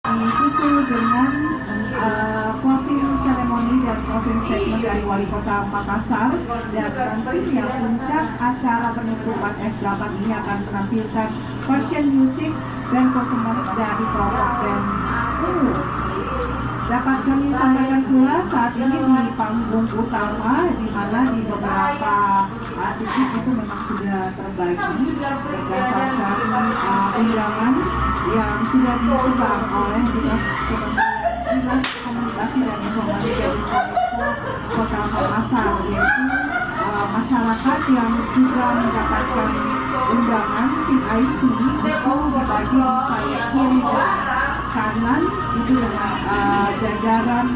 Disusul dengan closing ceremony dan closing statement dari Wali Kota Makassar, dan tentunya puncak acara penutupan F8 ini akan menampilkan version music dan performance dari kelompok band Ungu. Dapat kami sampaikan pula saat ini di panggung utama, di mana di beberapa titik itu memang sudah terbagi berdasarkan undangan yang sudah disebar oleh Dinas Komunikasi dan Informasi dari Kota Makassar, yaitu masyarakat yang juga mendapatkan undangan VIP itu dibagi di sayap kiri dan kanan itu dengan jajaran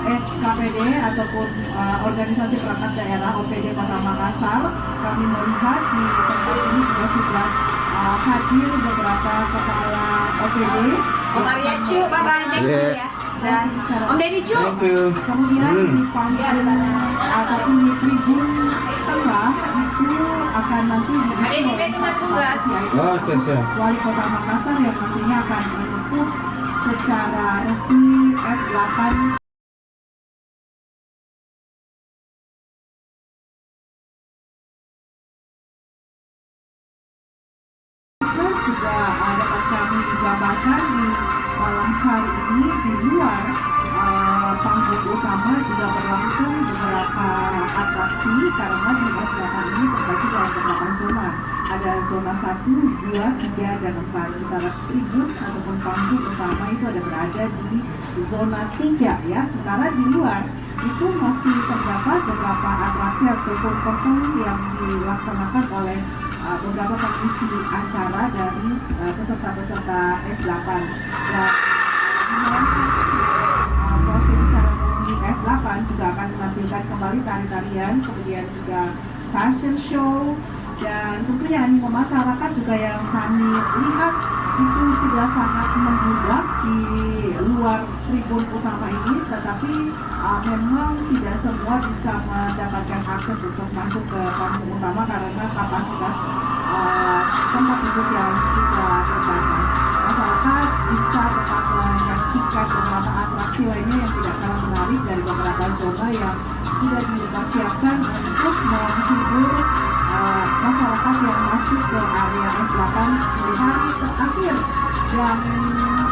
SKPD ataupun organisasi perangkat daerah OPD Kota Makassar. Kami melihat di tempat ini juga sudah hadir beberapa kepala OPD. Om Arya Cu, Bapak Deddy ya. Dan Om Deddy Cu. Kemudian di panggung ataupun di tribun tengah itu akan nanti Wali Kota Makassar yang nantinya akan menutup secara resmi F8. Juga dapat kami jabarkan di malam hari ini di luar panggung utama juga berlangsung beberapa atraksi, karena di F8 ini terbagi dalam beberapa zona. Ada zona 1, 2, 3, dan 4. Sementara tribun ataupun panggung utama itu ada berada di zona 3 ya. Sementara di luar itu masih terdapat beberapa atraksi ataupun perform yang dilaksanakan oleh beberapa pengisi acara dari peserta-peserta F8. Dan closing ceremony F8 juga akan menampilkan kembali tari-tarian, kemudian juga fashion show, dan tentunya animo masyarakat juga yang kami lihat itu sudah sangat membludak di luar tribun utama ini, tetapi memang tidak semua bisa mendapatkan akses untuk masuk ke panggung utama karena kapasitas tempat duduk yang juga terbatas. Masyarakat bisa tetap menyaksikan beberapa atraksi lainnya yang tidak kalah menarik dari beberapa zona yang sudah dipersiapkan untuk menghibur masyarakat yang masuk ke area F8 di hari terakhir yang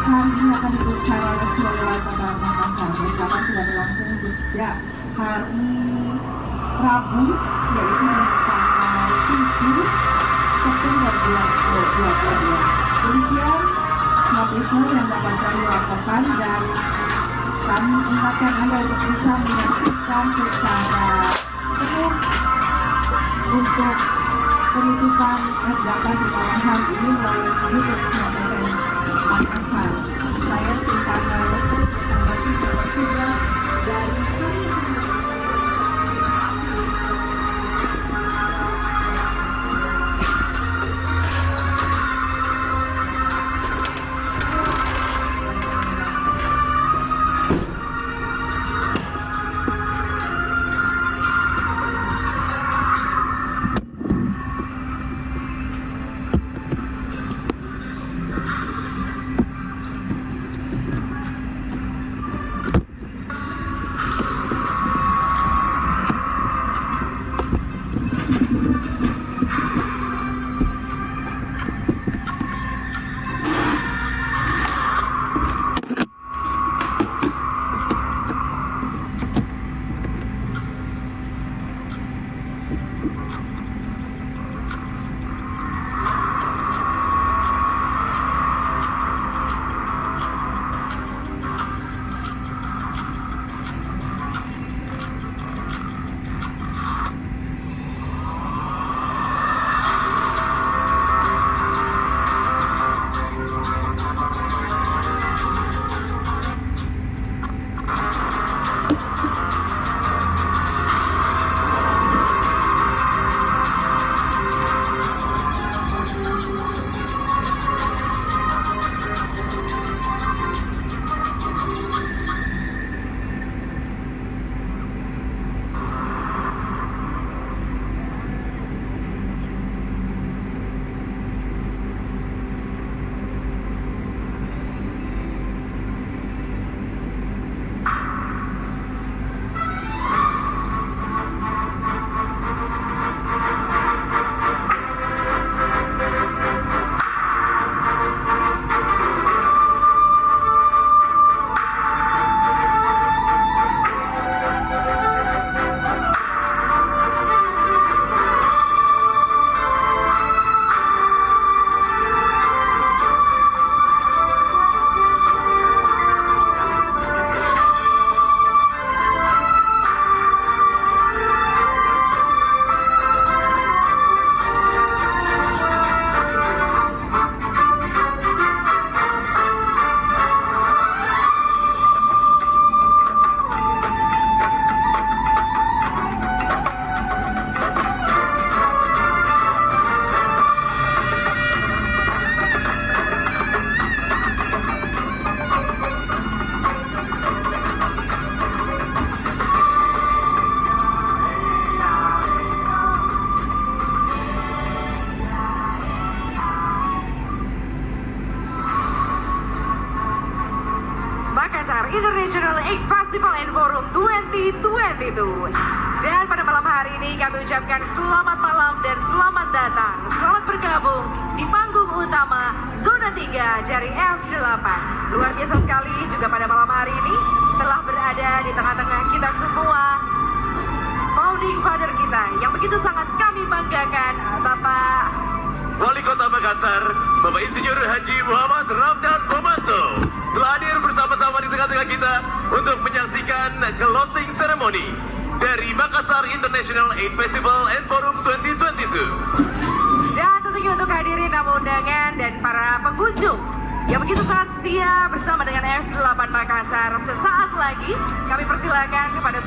hari ini akan ditutup secara resmi oleh Wali Kota Makassar. F8 sudah berlangsung sejak hari Rabu, yaitu tanggal 7 September 2022. Demikian notisme yang dapat kami laporkan, dan kami ingatkan Anda untuk bisa menyaksikan secara penuh untuk penutupan F8 di malam hari ini melalui YouTube Kabupaten Makassar. Saya Silvana Lestri bersama tim bertugas dari International Egg Festival and Forum 2022. Dan pada malam hari ini kami ucapkan selamat malam dan selamat datang. Selamat bergabung di panggung utama Zona 3 dari F8. Luar biasa sekali juga pada malam hari ini telah berada di tengah-tengah kita semua founding father kita yang begitu sangat kami banggakan, Bapak Wali Kota Makassar, Bapak Insinyur Haji Muhammad Ramdan Bomanto telah hadir bersama-sama di tengah-tengah kita untuk menyaksikan closing ceremony dari Makassar International Aid Festival and Forum 2022. Dan tentunya untuk hadirin tamu undangan dan para pengunjung yang begitu sangat setia bersama dengan F8 Makassar, sesaat lagi kami persilakan kepada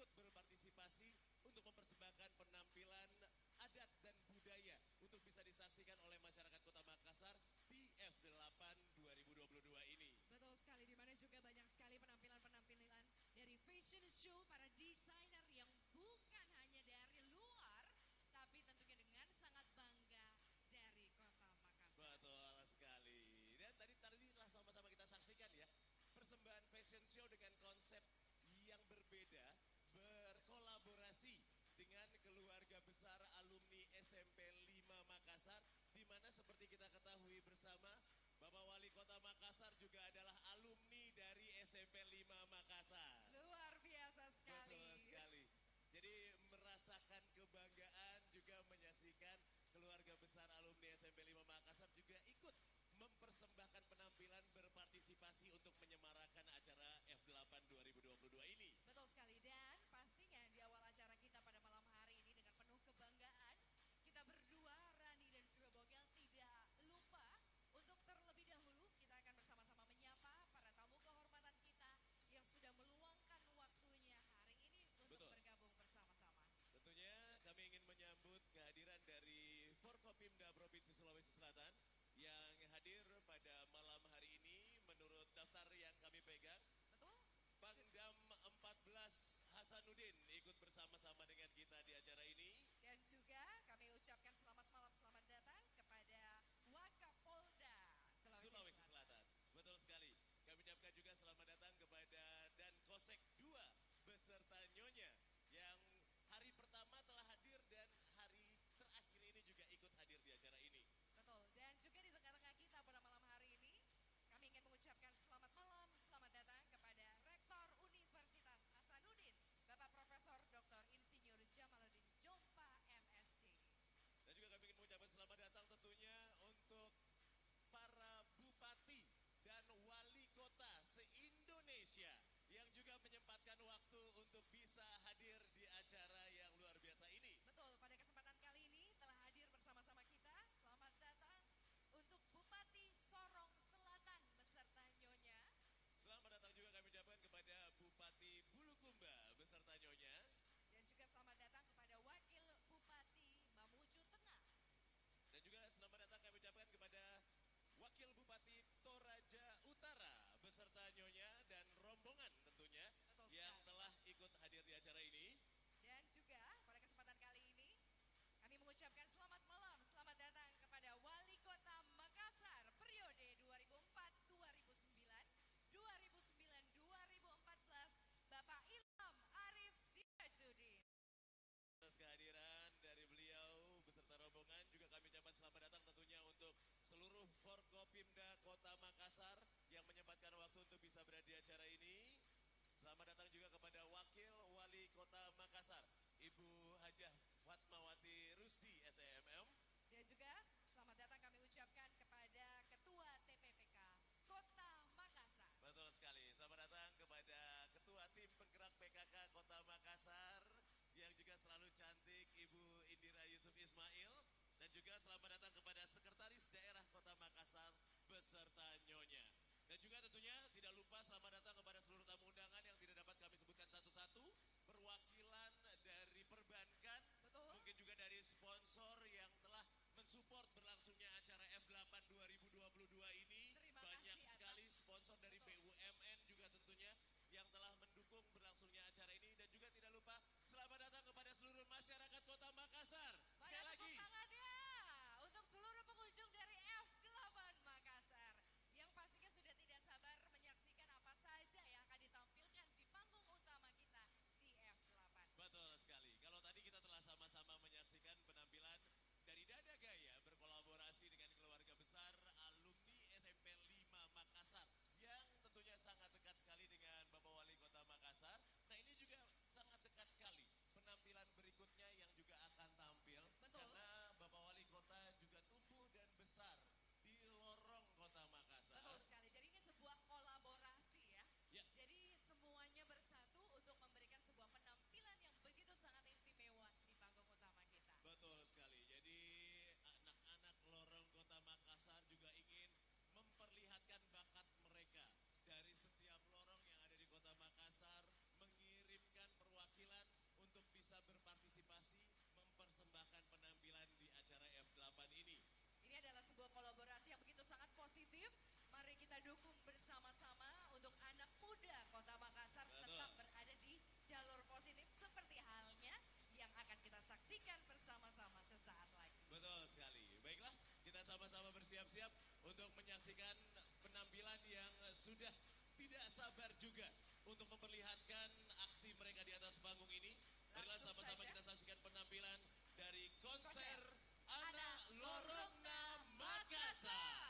ikut berpartisipasi untuk mempersembahkan penampilan adat dan budaya untuk bisa disaksikan oleh masyarakat Kota Makassar di F8 2022 ini. Betul sekali, di mana juga banyak sekali penampilan-penampilan dari fashion show para desainer yang bukan hanya dari luar, tapi tentunya dengan sangat bangga dari Kota Makassar. Betul sekali. Dan tadilah sama-sama kita saksikan ya, persembahan fashion show dengan konsep yang berbeda, berkolaborasi dengan keluarga besar alumni SMP 5 Makassar, di mana seperti kita ketahui bersama, Bapak Wali Kota Makassar juga adalah alumni dari SMP 5 Makassar. Luar biasa sekali. Betul sekali. Jadi merasakan kebanggaan, juga menyaksikan keluarga besar alumni SMP 5 Makassar juga ikut mempersembahkan penampilan, berpartisipasi untuk menyemarakan acara F8 2022 ini. Betul sekali, dan pastinya di awal acara kita pada malam hari ini dengan penuh kebanggaan, kita berdua, Rani dan juga Bogel, tidak lupa untuk terlebih dahulu kita akan bersama-sama menyapa para tamu kehormatan kita yang sudah meluangkan waktunya hari ini untuk bergabung bersama-sama. Tentunya kami ingin menyambut kehadiran dari Forkopimda Provinsi Sulawesi Selatan yang hadir pada malam hari ini menurut daftar yang kami pegang. Betul. Pangdam 14 Hasanuddin ikut bersama-sama dengan kita di acara ini. Dan juga kami ucapkan selamat malam, selamat datang kepada Wakapolda Sulawesi Selatan. Betul sekali. Kami ucapkan juga selamat datang kepada Dan Kosek 2 beserta Nyonya yang hari pertama telah hadir dan hari terakhir ini juga ikut hadir di acara ini. Betul, dan juga di tengah-tengah kita pada malam hari ini, kami ingin mengucapkan selamat malam, selamat datang kepada Rektor Universitas Hasanuddin, Bapak Profesor Dr. Insinyur Jamaluddin Jompa MSc. Dan juga kami ingin mengucapkan selamat datang tentunya untuk para bupati dan wali kota se-Indonesia yang juga menyempatkan waktu untuk bisa hadir di acara yang luar biasa ini. Betul, pada kesempatan kali ini telah hadir bersama-sama kita. Selamat datang untuk Bupati Sorong Selatan beserta Nyonya. Selamat datang juga kami ucapkan kepada Bupati Bulukumba beserta Nyonya. Dan juga selamat datang kepada Wakil Bupati Mamuju Tengah. Dan juga selamat datang kami ucapkan kepada Wakil Bupati Toraja Utara beserta Nyonya dan rombongan tentunya yang telah ikut hadir di acara ini. Dan juga pada kesempatan kali ini kami mengucapkan selamat malam, selamat datang kepada Wali Kota Makassar periode 2004-2009, 2009-2014, Bapak Ilham Arif Sirajuddin. Atas kehadiran dari beliau beserta rombongan juga kami ucapkan selamat datang tentunya untuk seluruh Forkopimda Kota Makassar yang menyempatkan waktu untuk bisa berada di acara ini. Selamat datang juga kepada Wakil Wali Kota Makassar, Ibu Hajah Fatmawati Rusdi SEMM. Dan juga selamat datang kami ucapkan kepada Ketua TPPK Kota Makassar. Betul sekali, selamat datang kepada Ketua Tim Penggerak PKK Kota Makassar yang juga selalu cantik, Ibu Indira Yusuf Ismail. Dan juga selamat datang kepada Sekretaris Daerah Kota Makassar beserta Nyonya. Dan juga tentunya tidak lupa selamat datang kepada seluruh tamu undangan yang tidak dapat kami sebutkan satu-satu. Perwakilan bersiap-siap untuk menyaksikan penampilan yang sudah tidak sabar juga untuk memperlihatkan aksi mereka di atas panggung ini. Marilah sama-sama kita saksikan penampilan dari konser Anak Lorongna Makassar.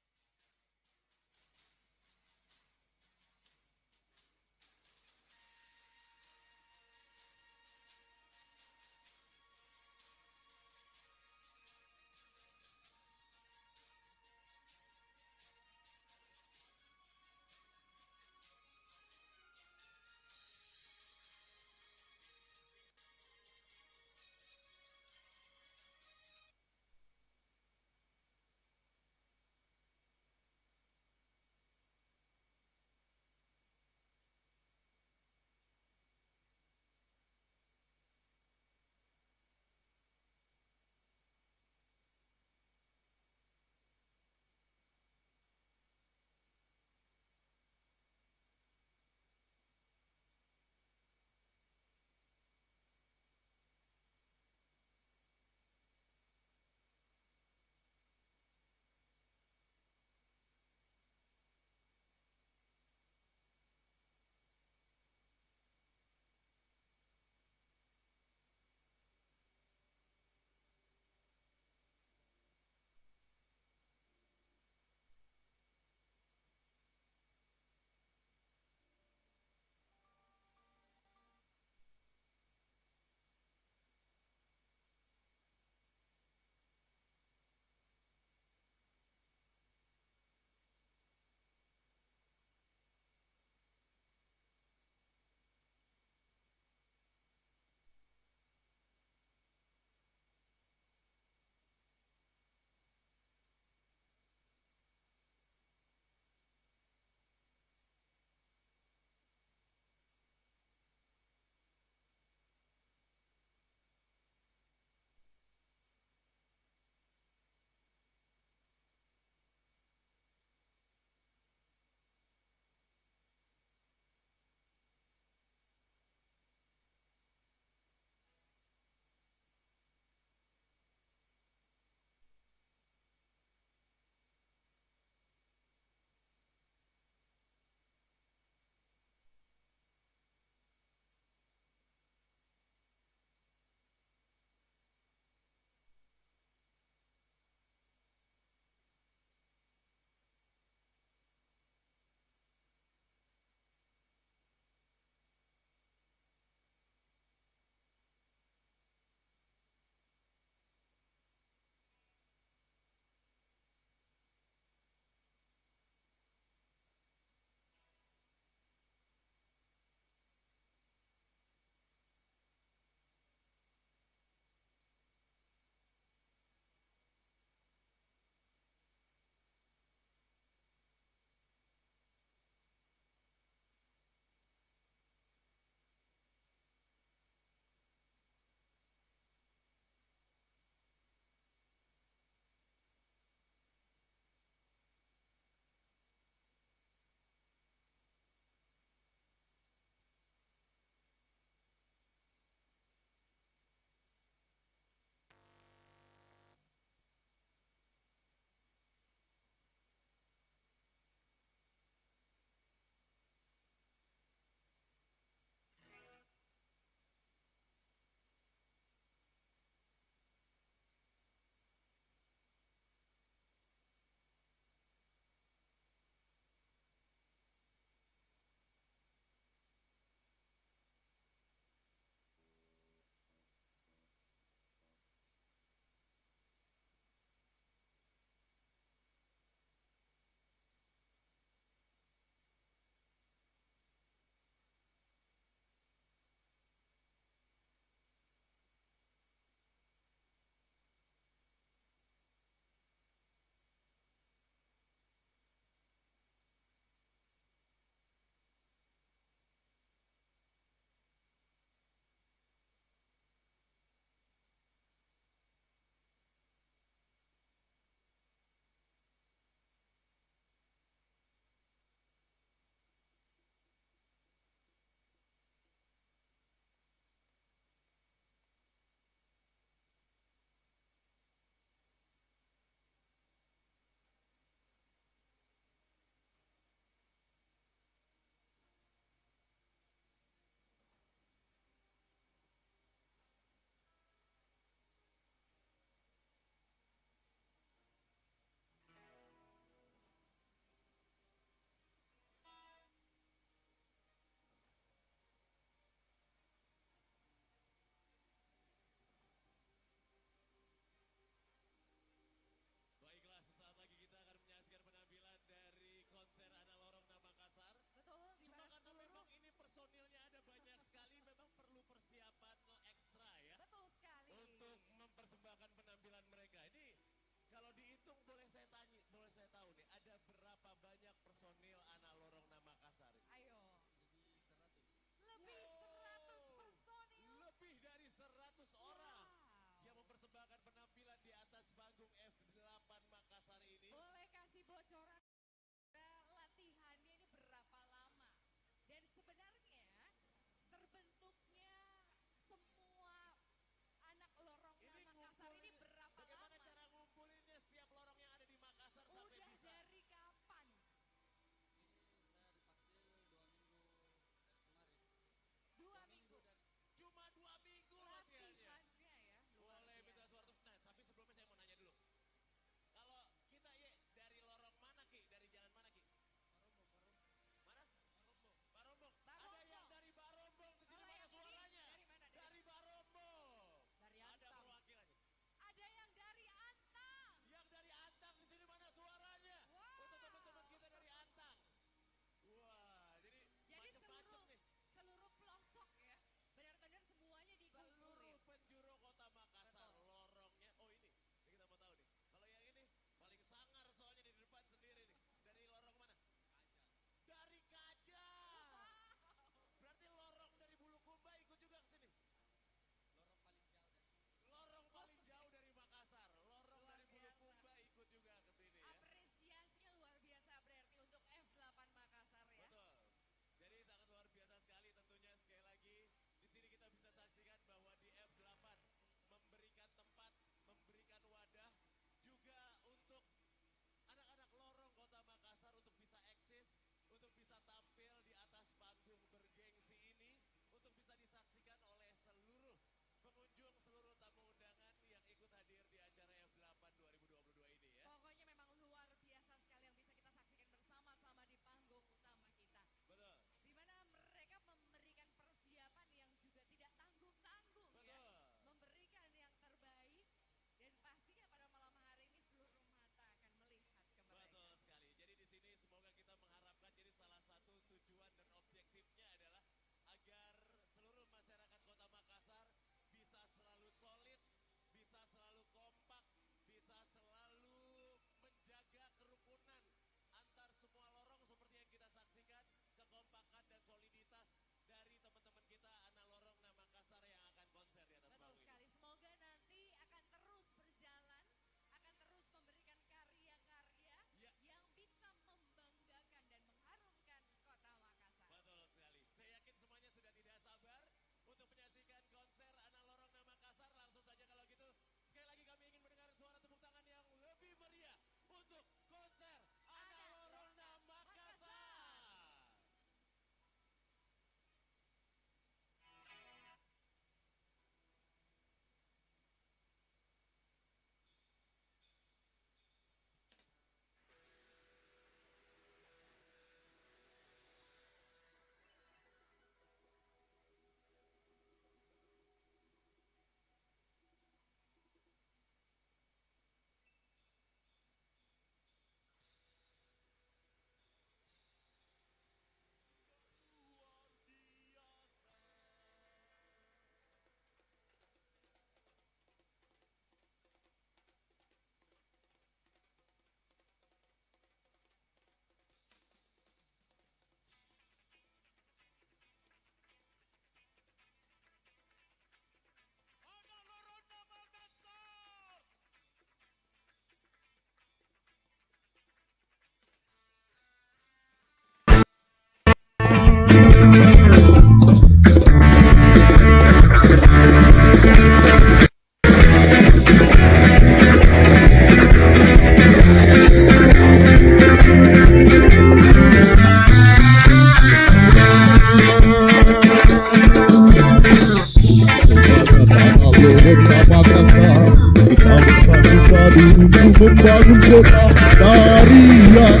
untuk membangun kota dari yang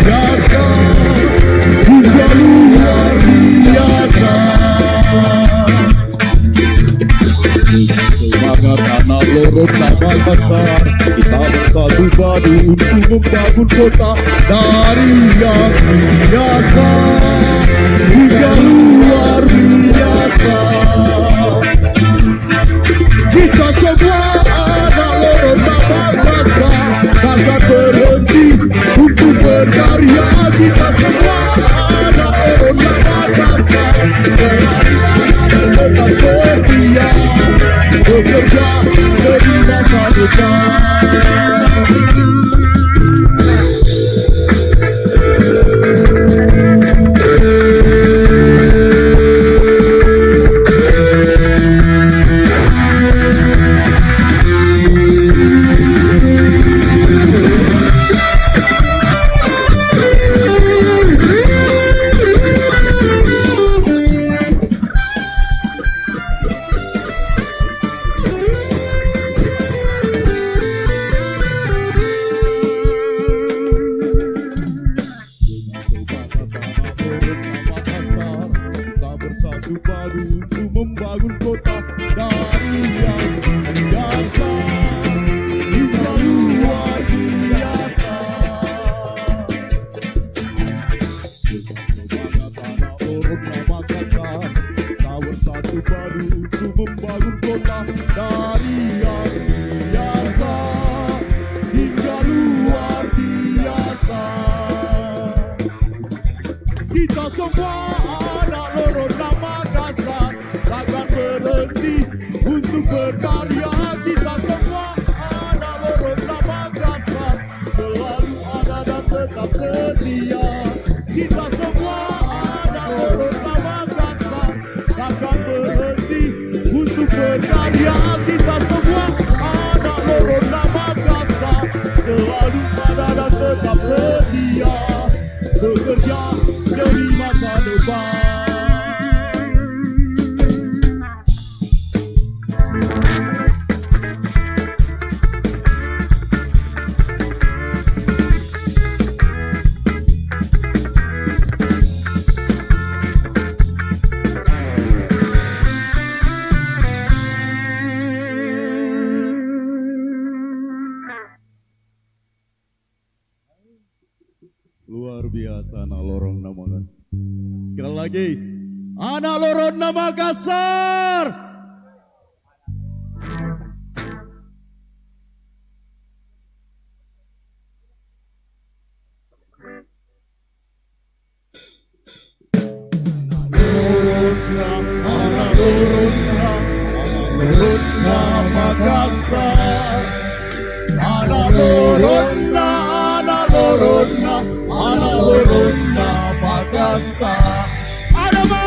biasa hingga luar biasa. Semangat anak Lorona Makassar, kita bersatu padu untuk membangun kota dari yang biasa hingga luar biasa. Kita semua anak Lorona Makassar takkan berhenti untuk berkarya. Kita semua anak Lorona Makassar selalu tetap setia bekerja demi masa depan. Kita semua anak Lorona Makassar takkan berhenti untuk berkarya. Kita semua anak Lorona Makassar selalu ada dan tetap setia. Kita semua anak Lorona Makassar takkan berhenti untuk berkarya. Kita semua anak Lorona Makassar selalu ada dan tetap setia bekerja demi masa depan. Luar biasa anak Lorona Makassar. Sekali lagi, anak Lorona Makassar. Anak Lorona Makassar. Anak Lorona Makassar. Adama.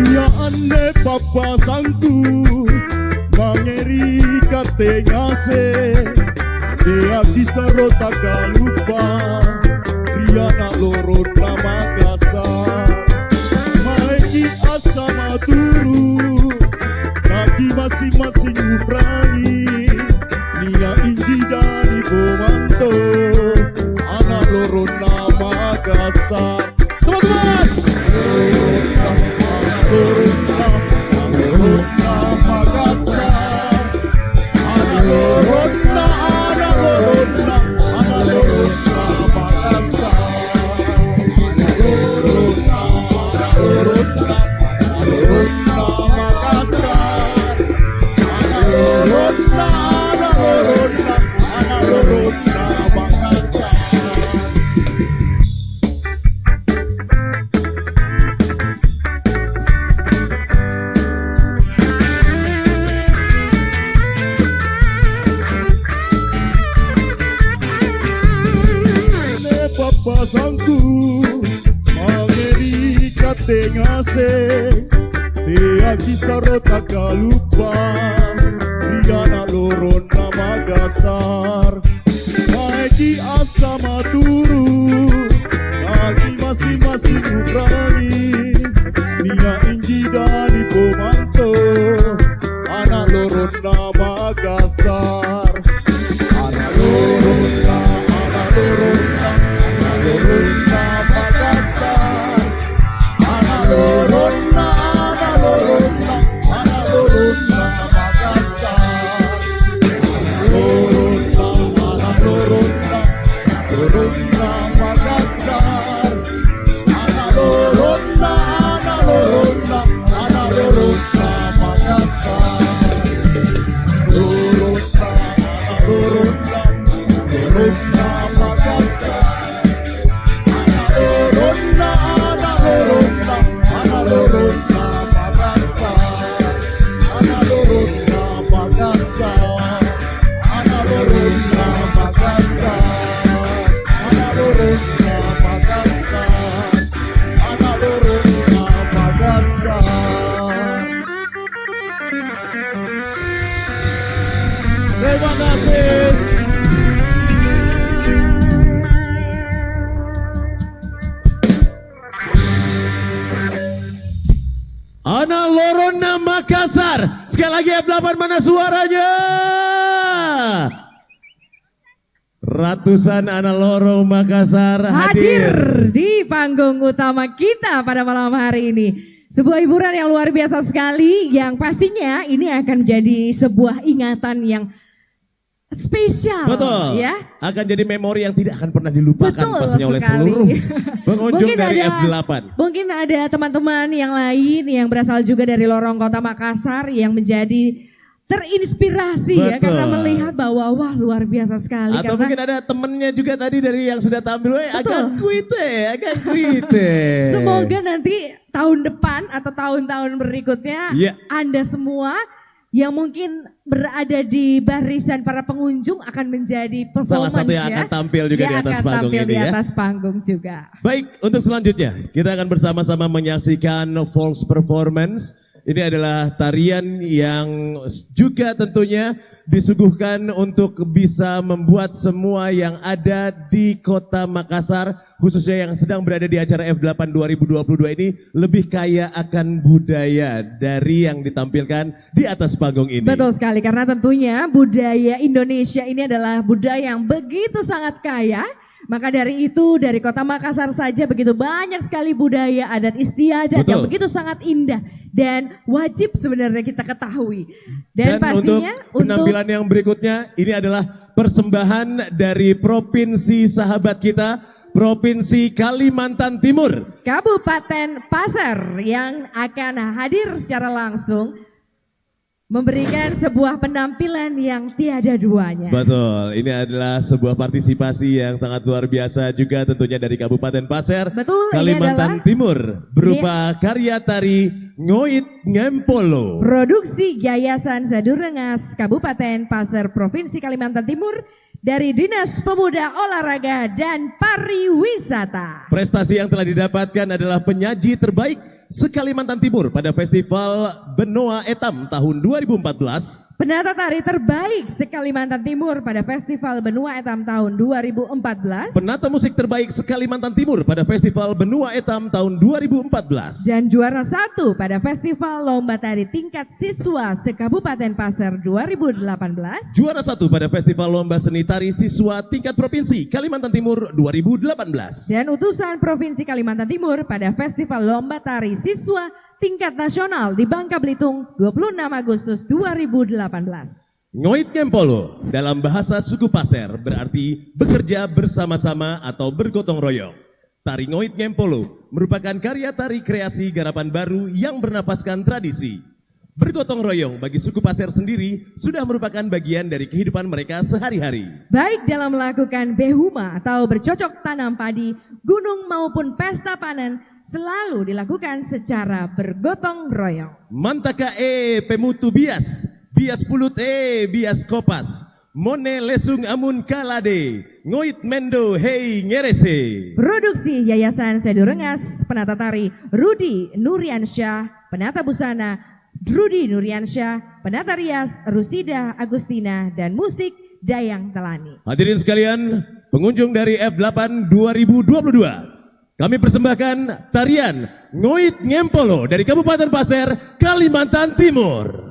Ya ane papa sangku mangeri katengase dia disaro tak lupa Riana Lorona Makassar. Maiki asama turu kaki masing-masing berani Nia Inji dari Bomanto anak Lorona Makassar. Teman-teman, Lorona Makassar. Anak Lorona Makassar. Pasangku mangeri katengase dia kisah tak lupa Riana Lorona Makassar. Baik inji asama turu kaki masing-masing ubrani Nia inji dari Pomanto anak lorot nama Makassar anak lorot nama Makassar anak lorot nama Makassar Lorona Makassar anak lorona Makassar lorona Makassar anak lorona Makassar anak lorona Makassar anak lorona Makassar anak lorona Makassar anak lorona Makassar. Terima kasih. Anak Lorona Makassar. Sekali lagi F8 mana suaranya? Ratusan anak Loro Makassar Hadir di panggung utama kita pada malam hari ini. Sebuah hiburan yang luar biasa sekali, yang pastinya ini akan jadi sebuah ingatan yang spesial. Betul. Ya. Akan jadi memori yang tidak akan pernah dilupakan Betul pastinya oleh sekali. seluruh pengunjung Mungkin dari ada- F8. Mungkin ada teman-teman yang lain yang berasal juga dari lorong kota Makassar yang menjadi terinspirasi ya, Betul. karena melihat bahwa wah luar biasa sekali. Atau karena mungkin ada temennya juga tadi dari yang sudah tampil, agak Betul. kuite. semoga nanti tahun depan atau tahun-tahun berikutnya Iya. Anda semua yang mungkin berada di barisan para pengunjung akan menjadi Salah performance satu yang ya. akan tampil juga Yang di atas akan panggung tampil ini di ya. atas panggung juga. Baik, untuk selanjutnya kita akan bersama-sama menyaksikan False Performance. Ini adalah tarian yang juga tentunya disuguhkan untuk bisa membuat semua yang ada di kota Makassar, khususnya yang sedang berada di acara F8 2022 ini, lebih kaya akan budaya dari yang ditampilkan di atas panggung ini. Betul sekali, karena tentunya budaya Indonesia ini adalah budaya yang begitu sangat kaya. Maka dari itu, dari kota Makassar saja begitu banyak sekali budaya adat istiadat Betul. yang begitu sangat indah dan wajib sebenarnya kita ketahui. Dan, untuk pastinya penampilan yang berikutnya, ini adalah persembahan dari provinsi sahabat kita, Provinsi Kalimantan Timur. Kabupaten Pasar yang akan hadir secara langsung memberikan sebuah penampilan yang tiada duanya. Betul, ini adalah sebuah partisipasi yang sangat luar biasa juga tentunya dari Kabupaten Pasir, Betul, ini Kalimantan adalah- Timur, berupa karya tari Ngoit Ngempolo. Produksi Yayasan Zadurengas Kabupaten Pasir Provinsi Kalimantan Timur dari Dinas Pemuda Olahraga dan Pariwisata. Prestasi yang telah didapatkan adalah penyaji terbaik se-Kalimantan Timur pada Festival Benoa Etam tahun 2014. Penata tari terbaik se-Kalimantan Timur pada Festival Benua Etam tahun 2014. Penata musik terbaik se-Kalimantan Timur pada Festival Benua Etam tahun 2014. Dan juara 1 pada Festival Lomba Tari Tingkat Siswa se-Kabupaten Pasir 2018. Juara 1 pada Festival Lomba Seni Tari Siswa Tingkat Provinsi Kalimantan Timur 2018. Dan utusan Provinsi Kalimantan Timur pada Festival Lomba Tari Siswa Tingkat Nasional di Bangka Belitung 26 Agustus 2018. Ngoit Ngempolo dalam bahasa suku Pasir berarti bekerja bersama-sama atau bergotong royong. Tari Ngoit Ngempolo merupakan karya tari kreasi garapan baru yang bernapaskan tradisi. Bergotong royong bagi suku Pasir sendiri sudah merupakan bagian dari kehidupan mereka sehari-hari. Baik dalam melakukan behuma atau bercocok tanam padi, gunung maupun pesta panen selalu dilakukan secara bergotong royong. Mantaka pemutu bias, bias pulut bias kopas. Mone lesung amun kalade, ngoit mendo hei ngerese. Produksi Yayasan Zadurengas, penata tari Rudi Nuriansyah, penata busana Rudi Nuriansyah, penata rias Rusida Agustina, dan musik Dayang Telani. Hadirin sekalian, pengunjung dari F8 2022. Kami persembahkan tarian Ngoit Ngempolo dari Kabupaten Pasir, Kalimantan Timur.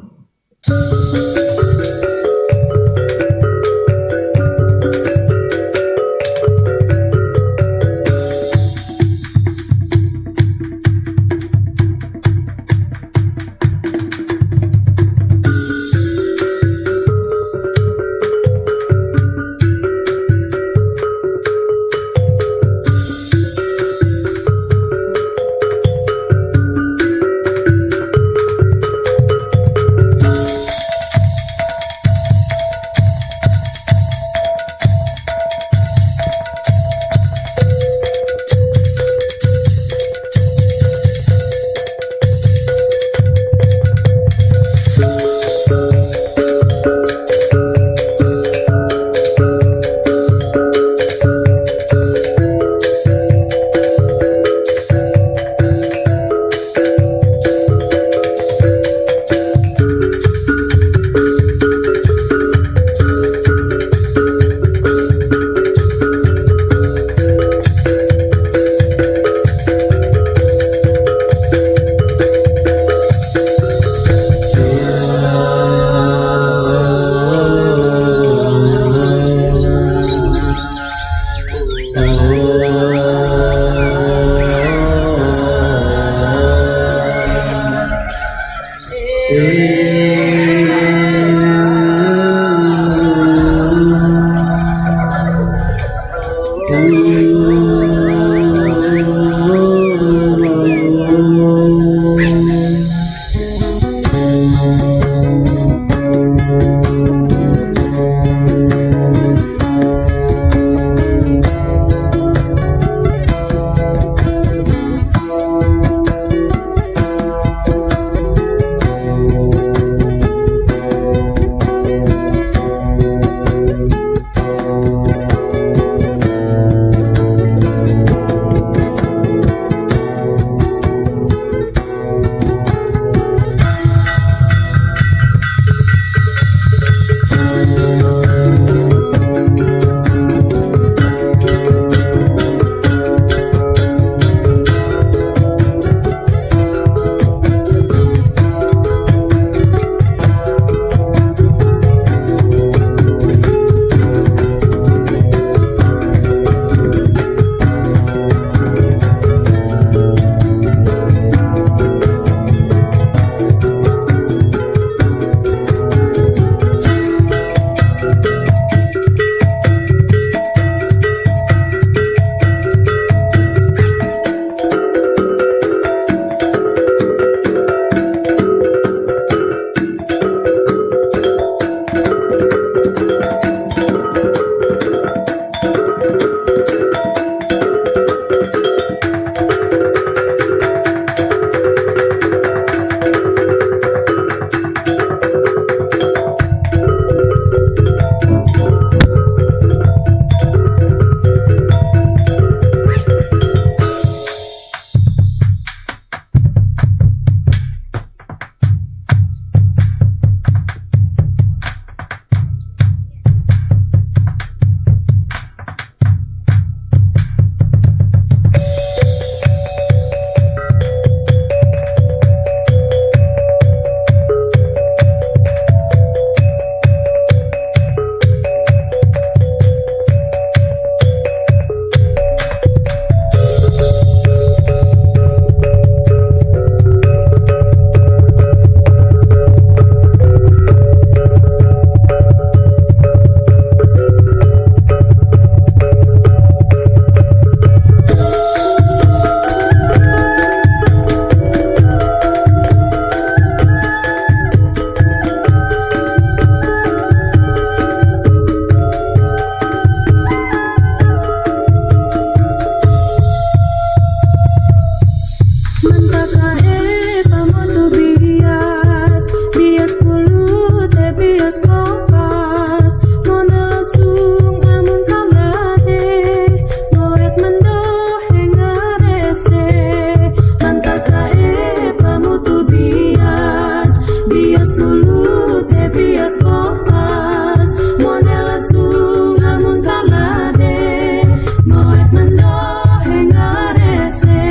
ngoek mendoh hengarese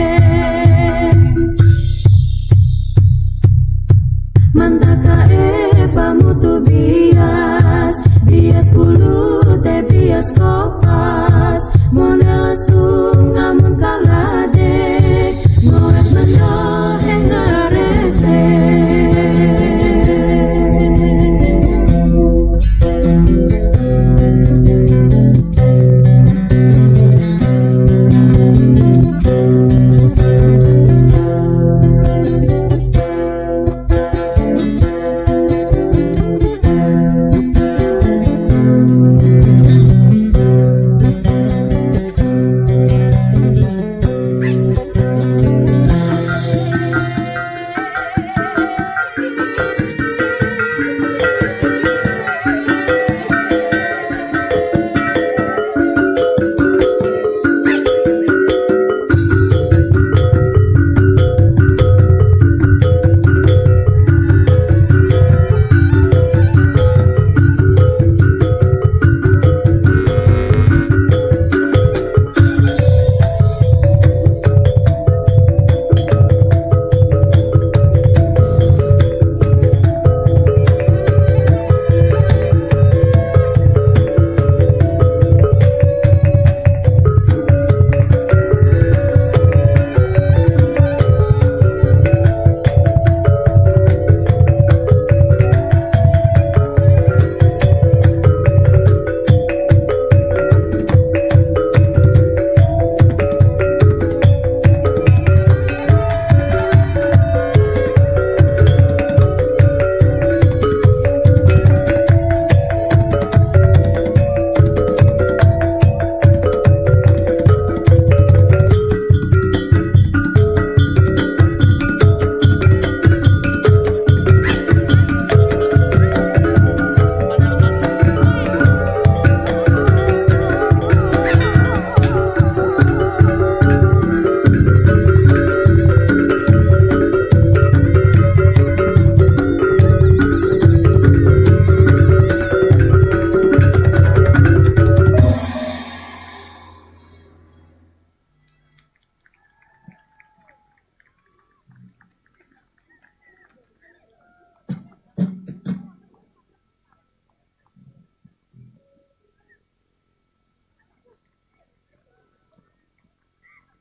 mantaka pamutu bias bias bulu te bias kopas model langsung amun kalade ngoek mendoh hengarese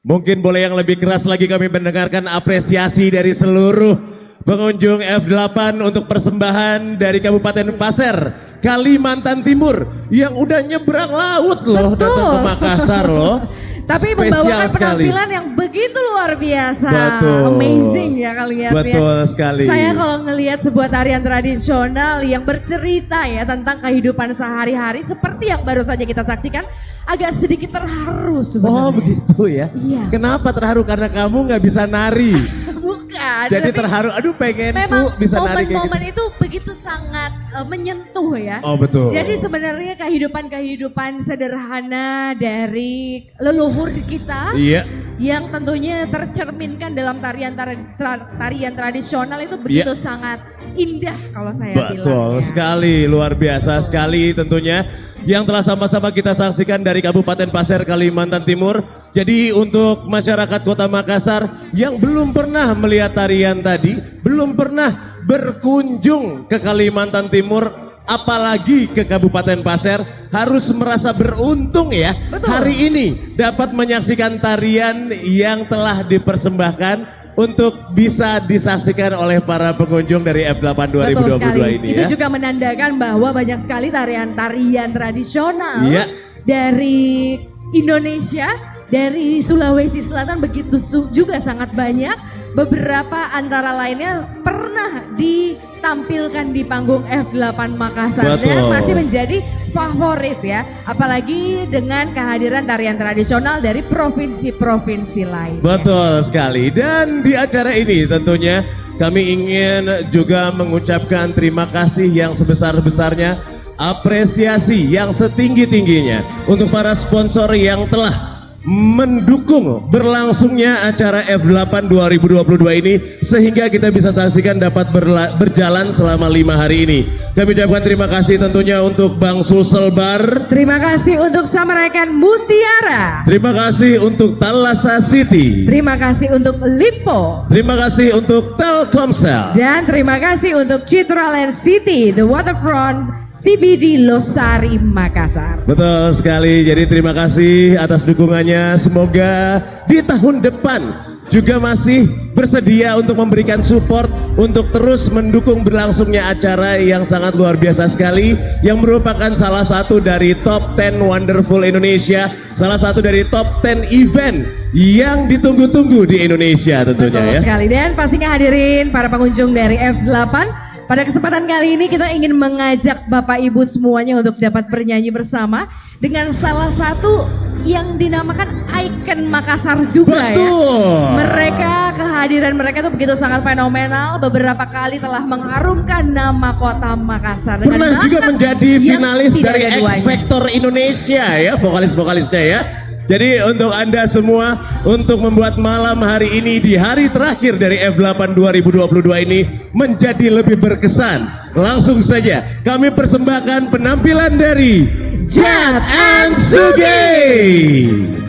Mungkin boleh yang lebih keras lagi kami mendengarkan apresiasi dari seluruh pengunjung F8 untuk persembahan dari Kabupaten Pasir, Kalimantan Timur yang udah nyebrang laut loh. Betul. Datang ke Makassar loh. Tapi Spesial membawakan sekali. penampilan yang begitu luar biasa. Betul. Amazing ya kalian. Betul sekali. Saya kalau ngelihat sebuah tarian tradisional yang bercerita ya tentang kehidupan sehari-hari seperti yang baru saja kita saksikan, agak sedikit terharu sebenarnya. Oh begitu ya. Iya. Kenapa terharu? Karena kamu nggak bisa nari. Bukan. Jadi tapi terharu. Aduh pengenku memang bisa nari kayak momen-momen gitu. itu begitu sangat menyentuh ya. Oh betul. Jadi sebenarnya kehidupan sederhana dari leluhur kita Iya. yang tentunya tercerminkan dalam tarian tradisional itu begitu sangat indah kalau saya bilang. Betul ya. sekali, luar biasa sekali tentunya yang telah sama-sama kita saksikan dari Kabupaten Pasir, Kalimantan Timur. Jadi untuk masyarakat Kota Makassar yang belum pernah melihat tarian tadi, belum pernah berkunjung ke Kalimantan Timur, apalagi ke Kabupaten Pasir, harus merasa beruntung ya. Betul. Hari ini dapat menyaksikan tarian yang telah dipersembahkan untuk bisa disaksikan oleh para pengunjung dari F8 Betul 2022 sekali. ini Itu ya. juga menandakan bahwa banyak sekali tarian-tarian tradisional Iya. dari Indonesia, dari Sulawesi Selatan begitu juga sangat banyak. Beberapa antara lainnya pernah ditampilkan di panggung F8 Makassar dan Betul. masih menjadi favorit ya. Apalagi dengan kehadiran tarian tradisional dari provinsi-provinsi lain. Betul sekali. Dan di acara ini tentunya kami ingin juga mengucapkan terima kasih yang sebesar-besarnya, apresiasi yang setinggi-tingginya untuk para sponsor yang telah mendukung berlangsungnya acara F8 2022 ini sehingga kita bisa saksikan dapat berjalan selama 5 hari ini. Kami ucapkan terima kasih tentunya untuk Bang Sulselbar. Terima kasih untuk Samaraikan Mutiara. Terima kasih untuk Thalassa City. Terima kasih untuk Lipo. Terima kasih untuk Telkomsel. Dan terima kasih untuk Citraland City, The Waterfront CBD Losari Makassar. Betul sekali, jadi terima kasih atas dukungannya. Semoga di tahun depan juga masih bersedia untuk memberikan support untuk terus mendukung berlangsungnya acara yang sangat luar biasa sekali, yang merupakan salah satu dari top 10 Wonderful Indonesia, salah satu dari top 10 event yang ditunggu-tunggu di Indonesia tentunya. Betul ya sekali, dan pastinya hadirin para pengunjung dari F8. Pada kesempatan kali ini kita ingin mengajak Bapak Ibu semuanya untuk dapat bernyanyi bersama dengan salah satu yang dinamakan ikon Makassar juga. Betul. Ya. Mereka, kehadiran mereka itu begitu sangat fenomenal, beberapa kali telah mengharumkan nama kota Makassar. Pernah juga menjadi finalis dari X Factor Indonesia ya, vokalis-vokalisnya ya. Jadi untuk Anda semua, untuk membuat malam hari ini di hari terakhir dari F8 2022 ini menjadi lebih berkesan, langsung saja kami persembahkan penampilan dari Jat and Sugeng.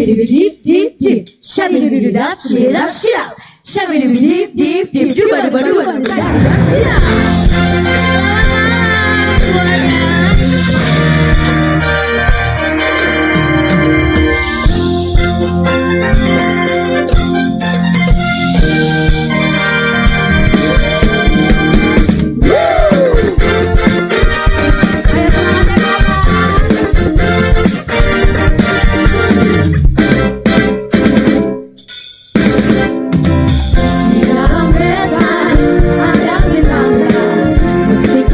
Deep, deep, deep, shabby doo dap, shit up, shit up. Shabby deep, deep, deep, do ba do ba do ba do shit up. Musik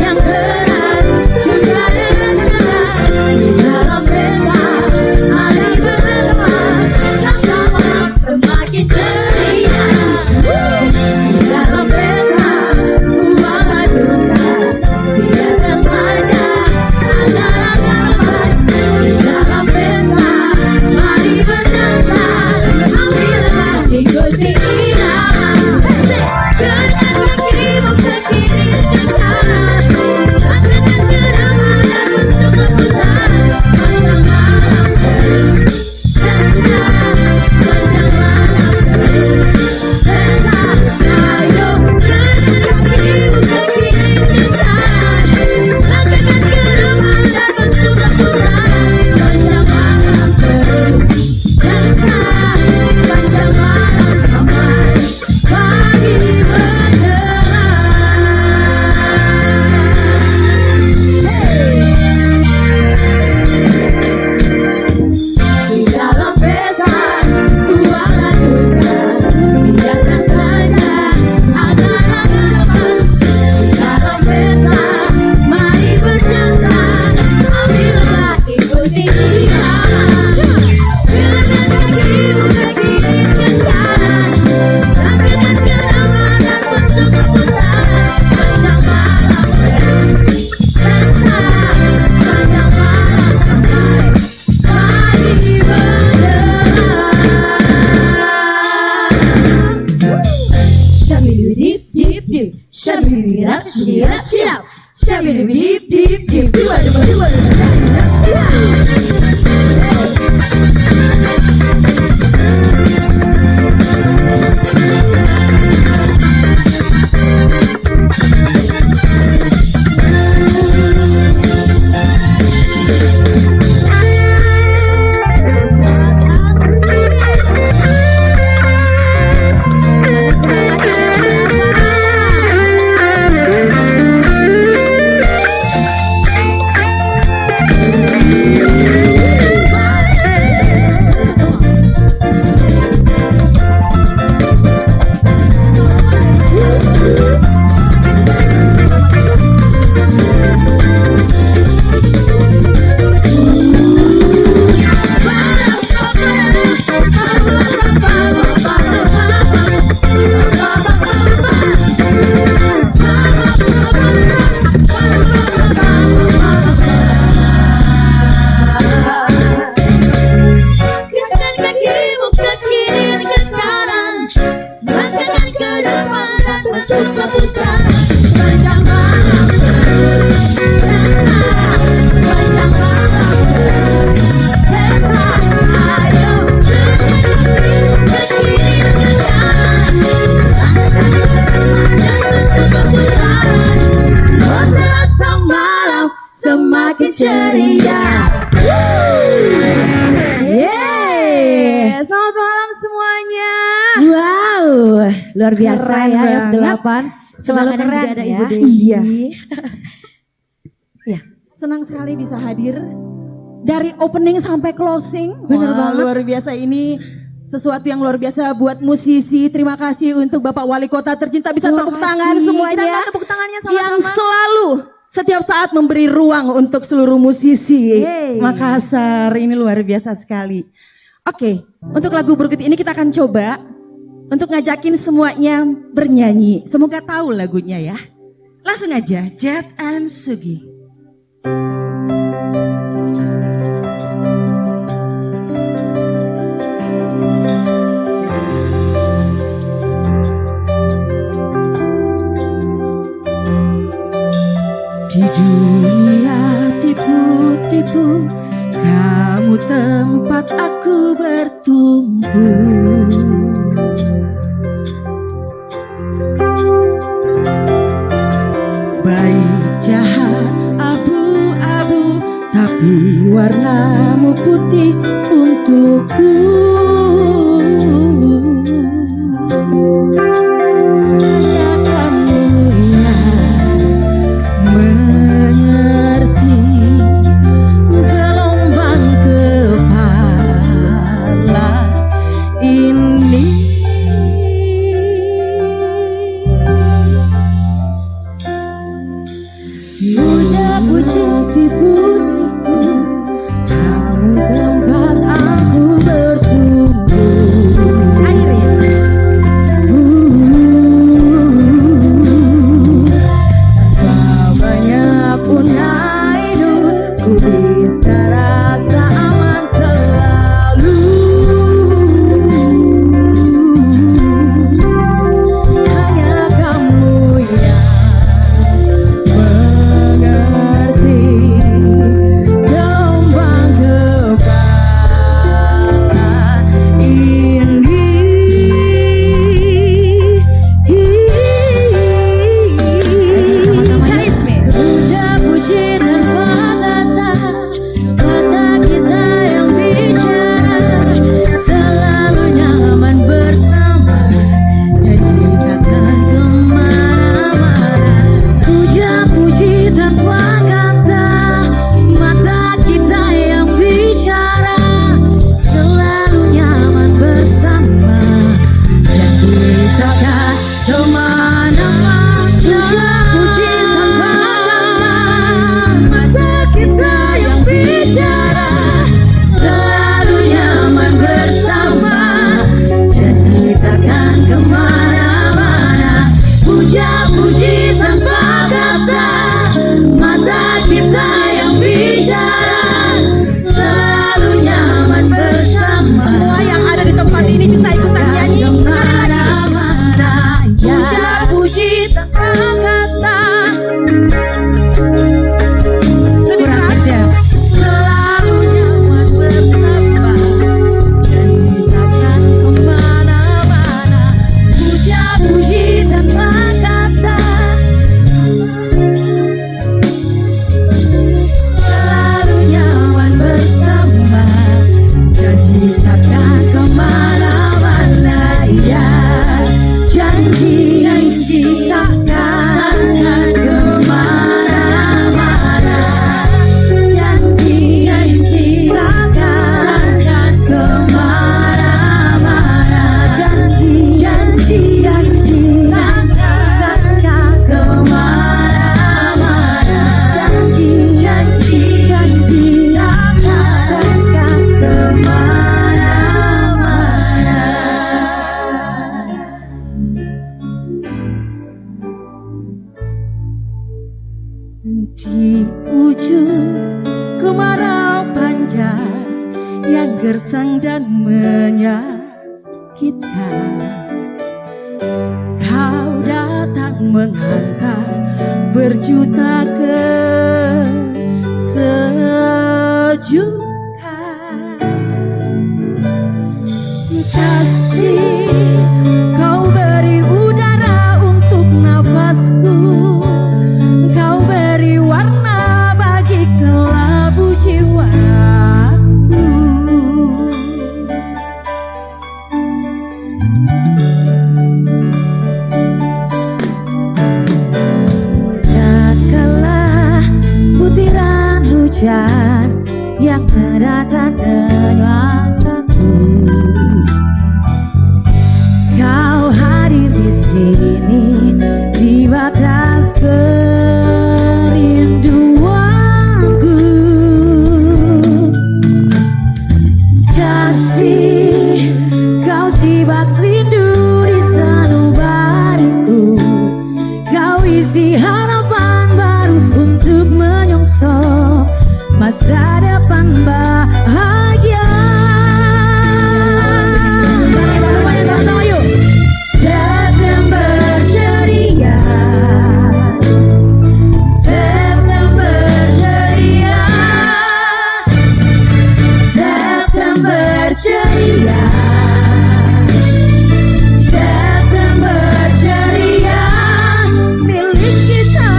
semakin ceria. Yeay, selamat malam semuanya. Wow, luar biasa Keren ya banget. F8. Selalu Keren juga ada ya. Ibu Dewi. Iya. Ya, senang sekali bisa hadir dari opening sampai closing. Bener Wah, banget. luar biasa, ini sesuatu yang luar biasa buat musisi. Terima kasih untuk Bapak Wali Kota tercinta, bisa Terima tepuk kasih. tangan semuanya. Kita minta tepuk tangannya sama-sama. Yang selalu setiap saat memberi ruang untuk seluruh musisi Yeay. Makassar. Ini luar biasa sekali. Oke, untuk lagu berikut ini kita akan coba untuk ngajakin semuanya bernyanyi. Semoga tahu lagunya ya. Langsung aja, Jet and Sugi. Di dunia tipu-tipu, kamu tempat aku bertumbuh. Baik jahat abu-abu, tapi warnamu putih untukku. Hanya kamu yang mengerti gelombang kepala ini. Puja-puja tipu-tipu, kamu tempat aku bertumbuh. Akhirnya tanpa banyak unaidu, ku bisa rasa aman selalu. Hanya kamu yang mengerti gelombang kepala ini. Puja-puji tanpa kata, kata kita yang bicara, selalu nyaman bersama, janji takkan kemana-mana. Puja-puji tanpa kata, mata kita yang bicara, selalu nyaman bersama, janji takkan kemana-mana. Puja-puji tanpa kata, mata kita yang bicara, selalu nyaman bersama, janji takkan kemana-mana. Puja-puji tanpa kata, mata kita yang bicara, selalu nyaman bersama. Semua yang ada di tempat ini bisa ikutan nyanyi sekali lagi. Puja-puji tanpa kata, kurang aja. Selalu nyaman bersama, janji takkan kemana-mana. Puja-puji tanpa kata, selalu nyaman bersama, janji takkan kemana-mana. Ya, janji takkan kemana-mana. Janji takkan kemana-mana. Janji takkan kemana-mana. Janji takkan kemana-mana. Di ujung kemarau panjang yang gersang dan menyakitkan, kau datang menghantar berjuta kesejukan. Kasih kau beri udara untuk nafasku, kau beri warna bagi hujan yang mendatang dengan satu. Kau hadir di sini di batas kerinduanku. Kasih, kau simak rindu di sanubariku. Kau isi harapan baru untuk menyongsong masa depan bahagia. Semuanya sama-sama yuk. September ceria, September ceria, September ceria, September ceria, milik kita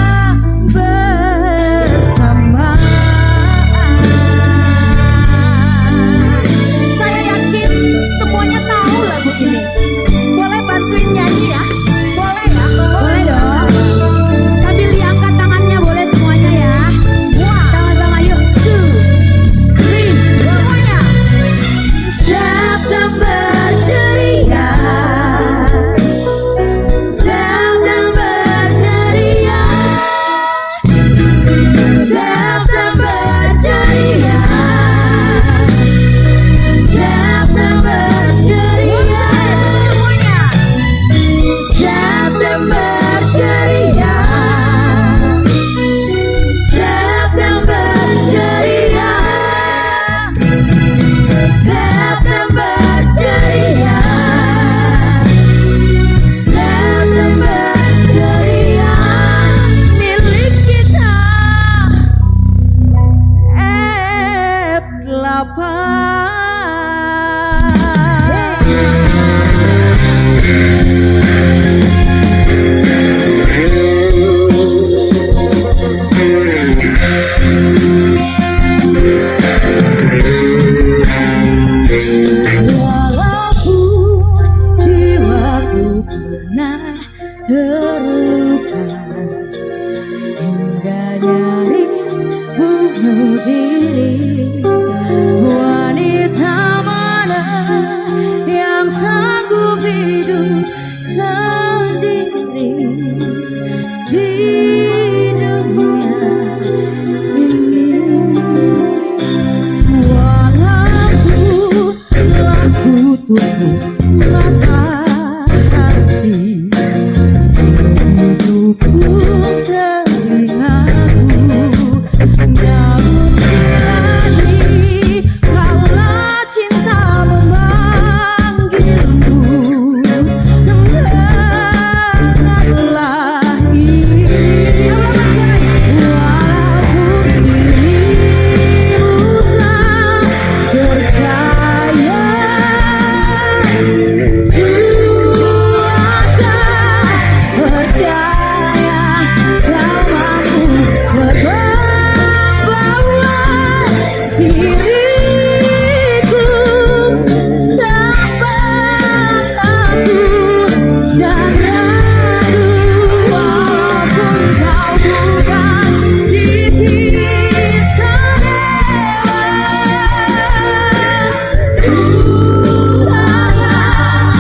bersama. Saya yakin semuanya tahu lagu ini. Boleh bantuin nyanyi ya? Boleh ya? Boleh dong. Sambil diangkat tangannya boleh semuanya ya. Sama-sama yuk. 2, 3, semuanya. September ceria, September ceria, September ceria, September ceria, semuanya. September ceria, September ceria, September ceria, September ceria, milik kita Walaupun jiwaku pernah terluka hingga nyaris bunuh diri, wanita mana yang sanggup hidup sendiri di dunia ini. Walaupun telah kututup mata hati, hidupku telingaku, namun lagi kala cinta memanggilmu, dengarlah ini. Walaupun dirimu tak tersayang, ku akan percaya kau mampu membawa diriku tanpa takut dan ragu. Walaupun kau bukan titisan dewa, ku takkan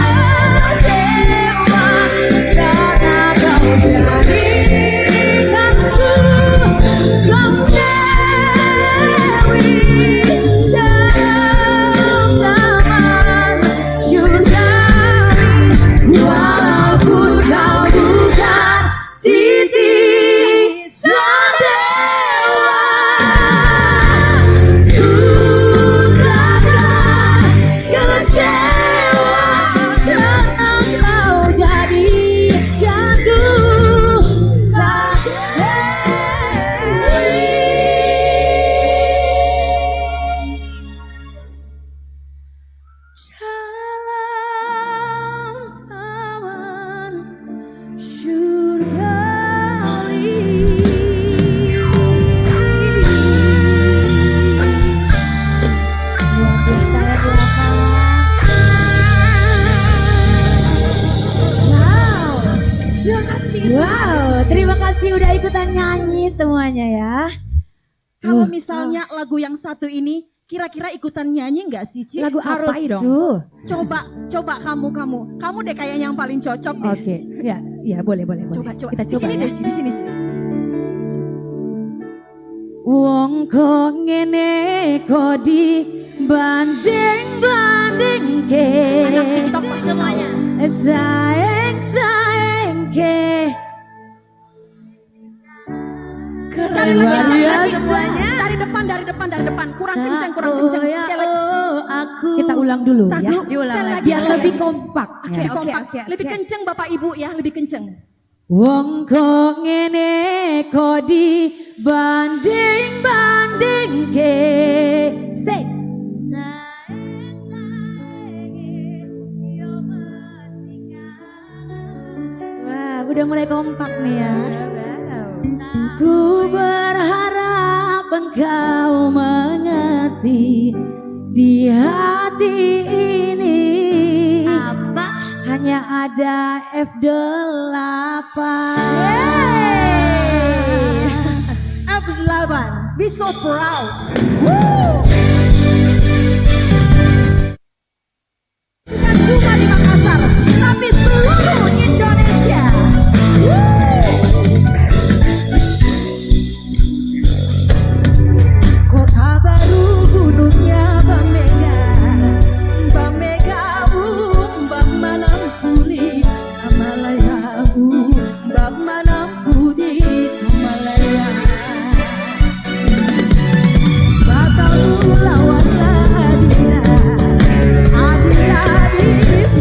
kecewa karena kau jadikanku sang dewi dalam taman surgawi. Walaupun kau bukan titisan dewa, ku takkan kecewa karena kau jadikanku sang dewi. Dalam taman surgawi. Luar biasa ya belakang. Wow, terima kasih udah ikutan nyanyi semuanya ya. Kalau misalnya lagu yang satu ini kira-kira ikutan nyanyi nggak sih, Ci? Lagu apa Ngapain itu? Coba kamu deh kayaknya yang paling cocok deh. Oke, ya boleh. Coba. Kita Di coba sini ya. deh, di sini. Wong kok ngene kok dibanding ke. Anak TikTok semuanya. Sayang ke. Sekali lagi semuanya. Dari depan. Kurang kenceng. Sekali lagi. Kita ulang dulu Tar ya. dulu, sekali lagi. Biar lebih kompak. Oke, kompak. Lebih kenceng Bapak Ibu ya, lebih kenceng. Wong kok ngene kok dibanding ke. Say. Wah, udah mulai kompak nih ya. Ku berharap engkau mengerti di hati ini. Apa? Hanya ada F8. F8, be so proud. Bukan cuma di Makassar, tapi seluruh Indonesia. Kota baru gunungnya Bang Mega Bang Manam Puli Amalaya Bang Manam Puli Amalaya Batal lawanlah Adina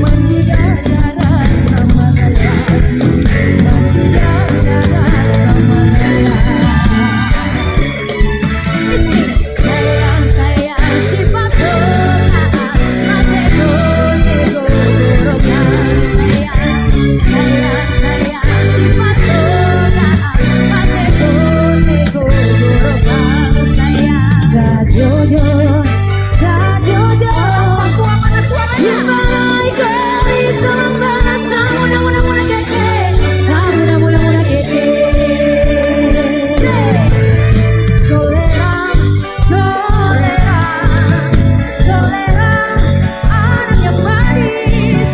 mendidak darah sama laya mendidak darah sama laya. Sayang sifat orang mate nego gorokan sayang sifat orang mate nego gorokan sayang sajojo Papua mana suaranya Ibarai kali selembaran samuna keke samuna keke Solera anak yang manis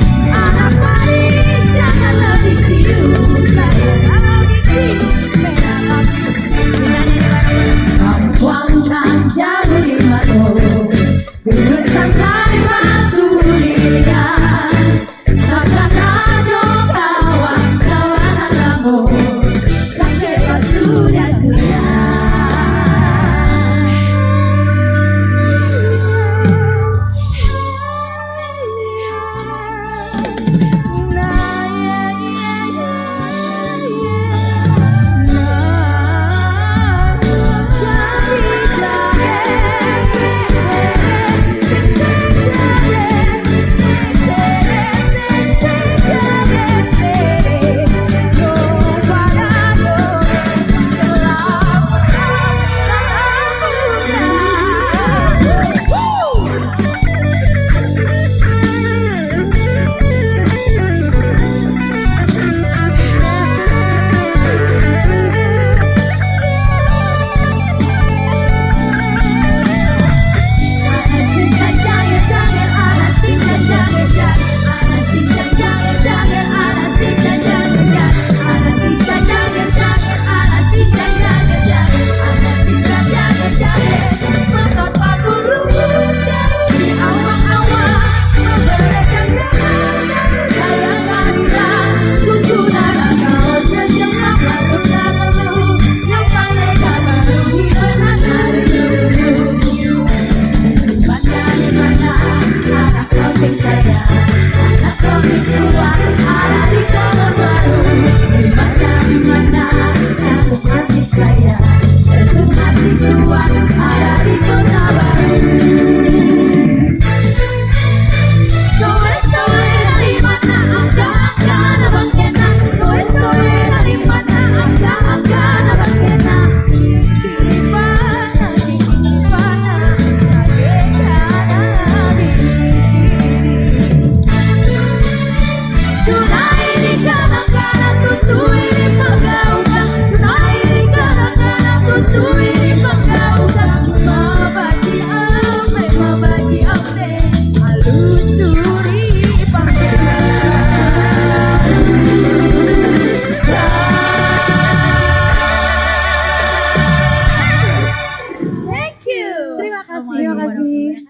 janganlah dicium sayang dicium merah lagi Sampuang dan jaru di mano urusan sari batu lilian takkan ajo kawan alamu sampai pas sudah Tunai di kana-kana tutui di pagaukan kasih.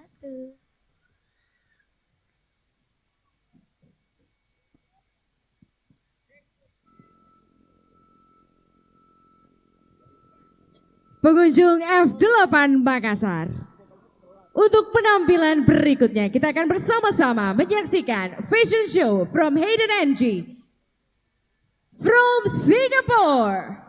Pengunjung F8 Makassar. Untuk penampilan berikutnya kita akan bersama-sama menyaksikan fashion show from Hayden Angie from Singapore.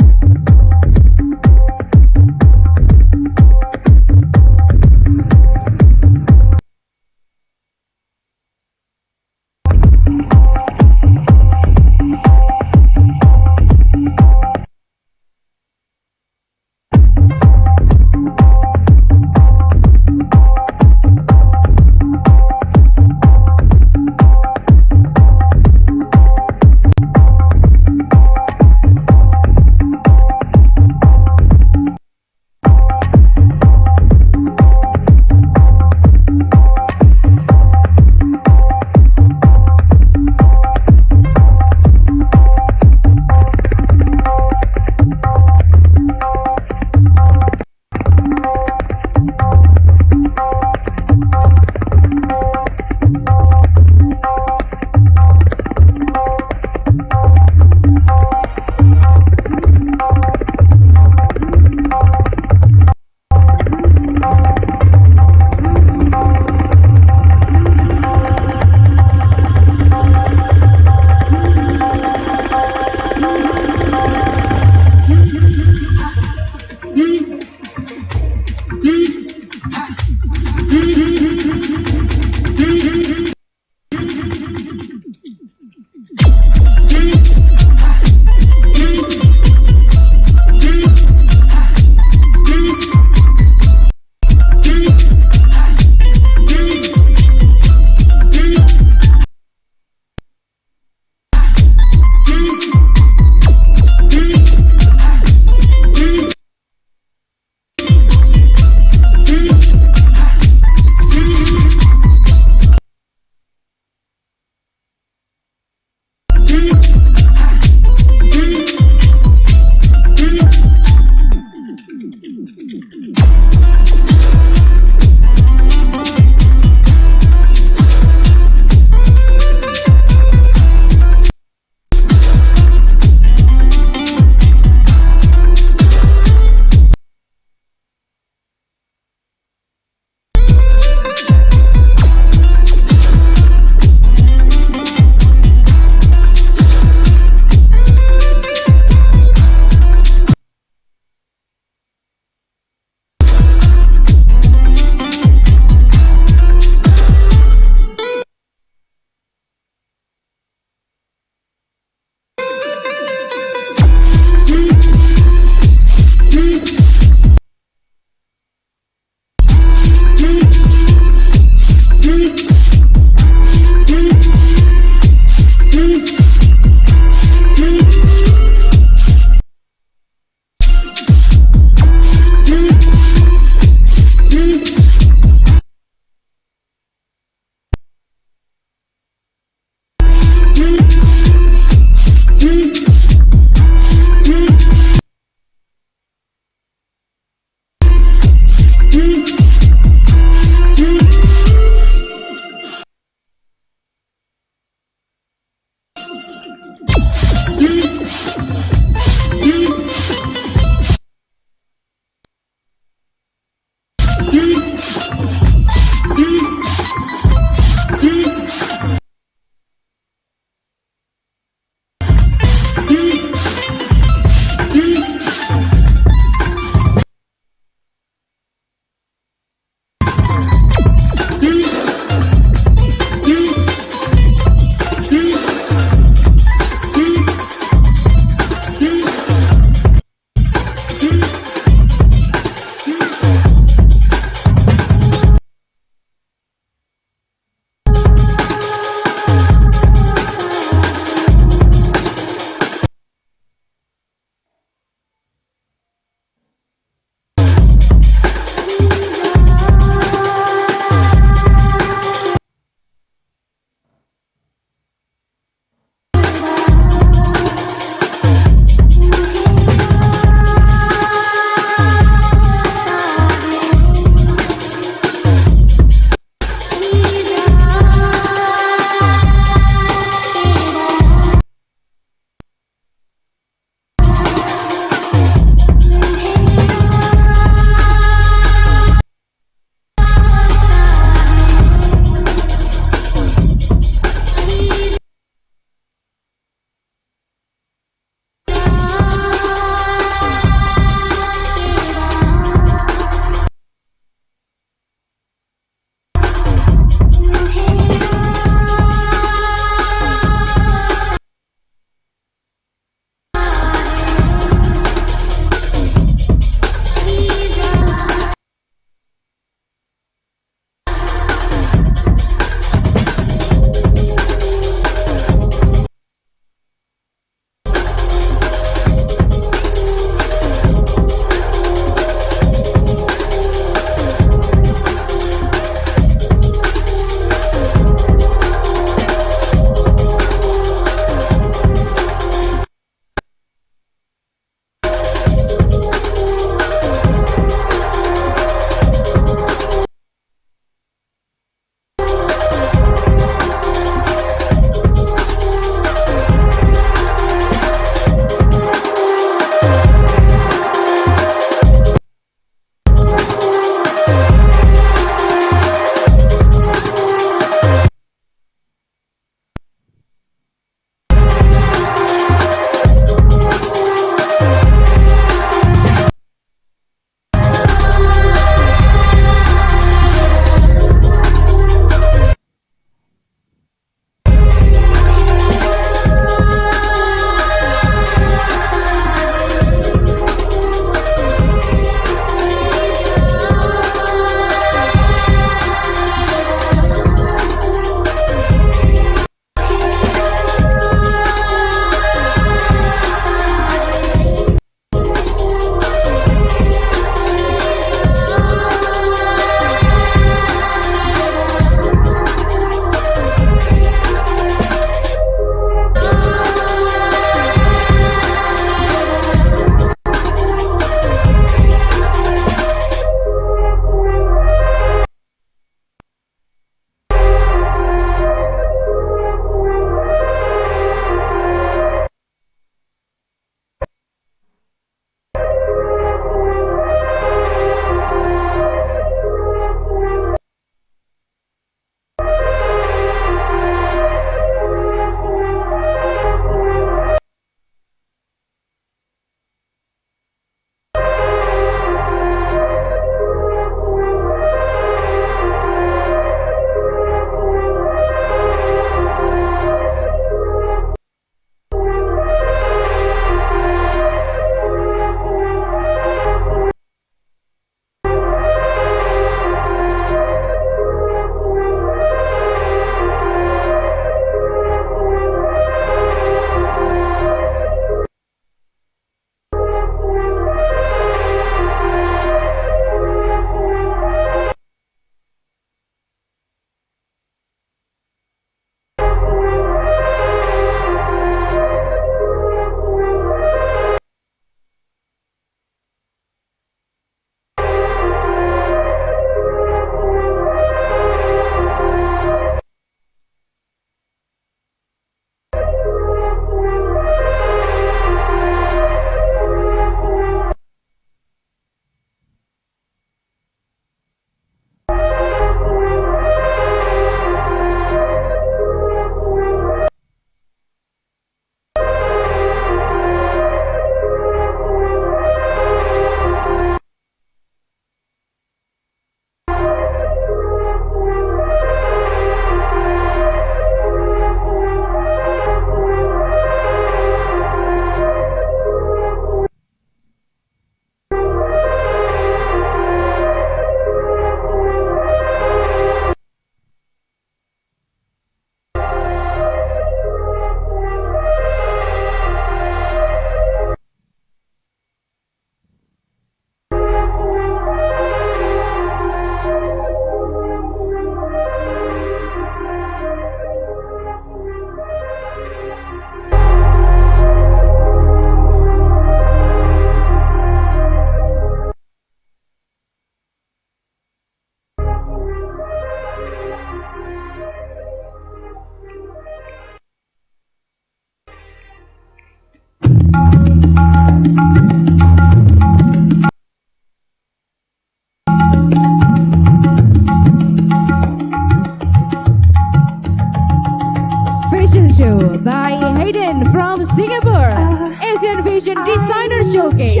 Fashion show by Hayden from Singapore. Asian Fashion Designer Showcase.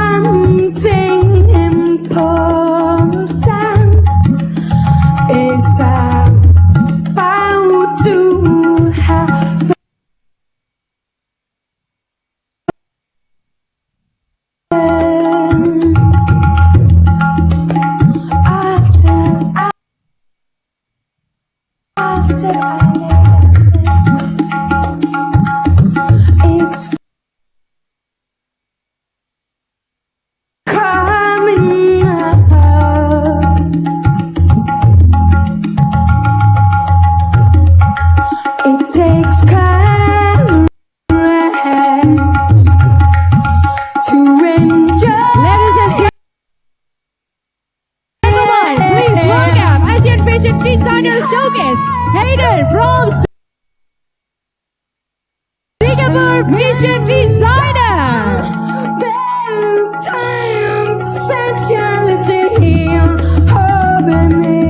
Something important is about to happen. It's coming up. It takes courage to enjoy. Ladies and gentlemen, please welcome Asian Fashion Designer Showcase, Hayden from Singapore Fashion Designer. Valentine's sensuality over me.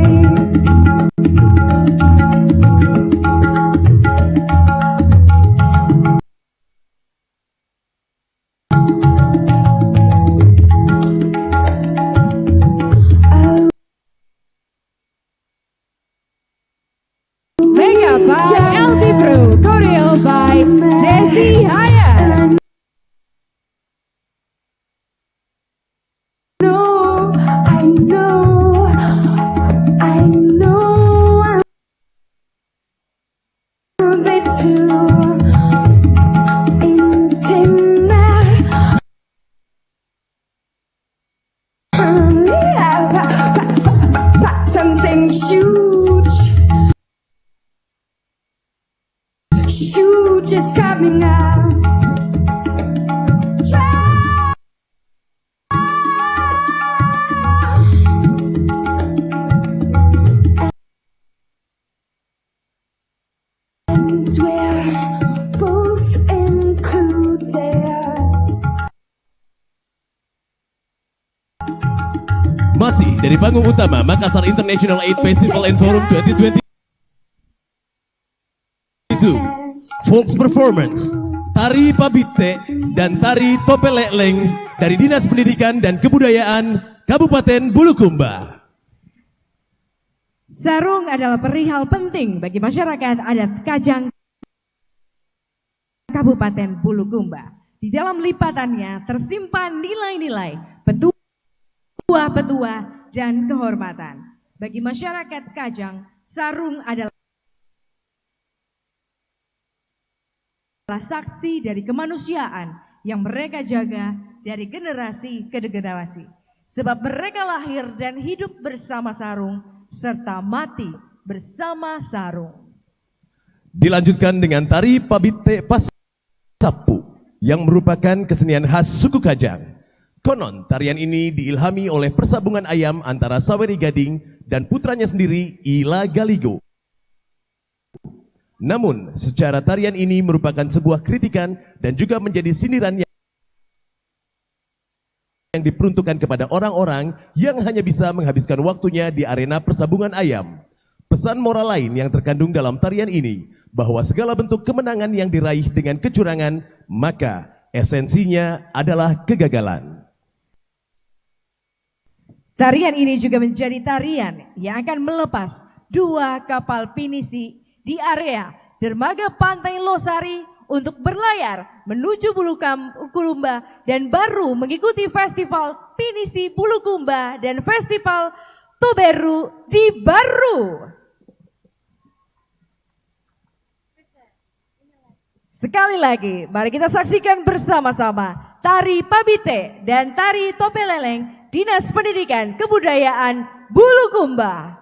Makeup by LT Pro, choreo by Desi Haya. I know I'm a bit too intimate. But something huge is coming out. And we're both included. Masih dari panggung utama Makassar International Aid Festival and Forum 2022. Folks Performance, Tari Pabite dan Tari Topeleleng dari Dinas Pendidikan dan Kebudayaan Kabupaten Bulukumba. Sarung adalah perihal penting bagi masyarakat adat Kajang Kabupaten Bulukumba. Di dalam lipatannya tersimpan nilai-nilai, petua-petua, dan kehormatan. Bagi masyarakat Kajang, sarung adalah saksi dari kemanusiaan yang mereka jaga dari generasi ke generasi. Sebab mereka lahir dan hidup bersama sarung, serta mati bersama sarung. Dilanjutkan dengan Tari Pabite Pasapu yang merupakan kesenian khas suku Kajang. Konon tarian ini diilhami oleh persambungan ayam antara Saweri Gading dan putranya sendiri Ila Galigo. Namun, secara tarian ini merupakan sebuah kritikan dan juga menjadi sindiran yang diperuntukkan kepada orang-orang yang hanya bisa menghabiskan waktunya di arena persambungan ayam. Pesan moral lain yang terkandung dalam tarian ini, bahwa segala bentuk kemenangan yang diraih dengan kecurangan, maka esensinya adalah kegagalan. Tarian ini juga menjadi tarian yang akan melepas 2 kapal pinisi di area dermaga Pantai Losari untuk berlayar menuju Bulukumba dan baru mengikuti Festival Pinisi Bulukumba dan Festival Toberu di Baru. Sekali lagi, mari kita saksikan bersama-sama Tari Pabite dan Tari Topeleleng Dinas Pendidikan Kebudayaan Bulukumba.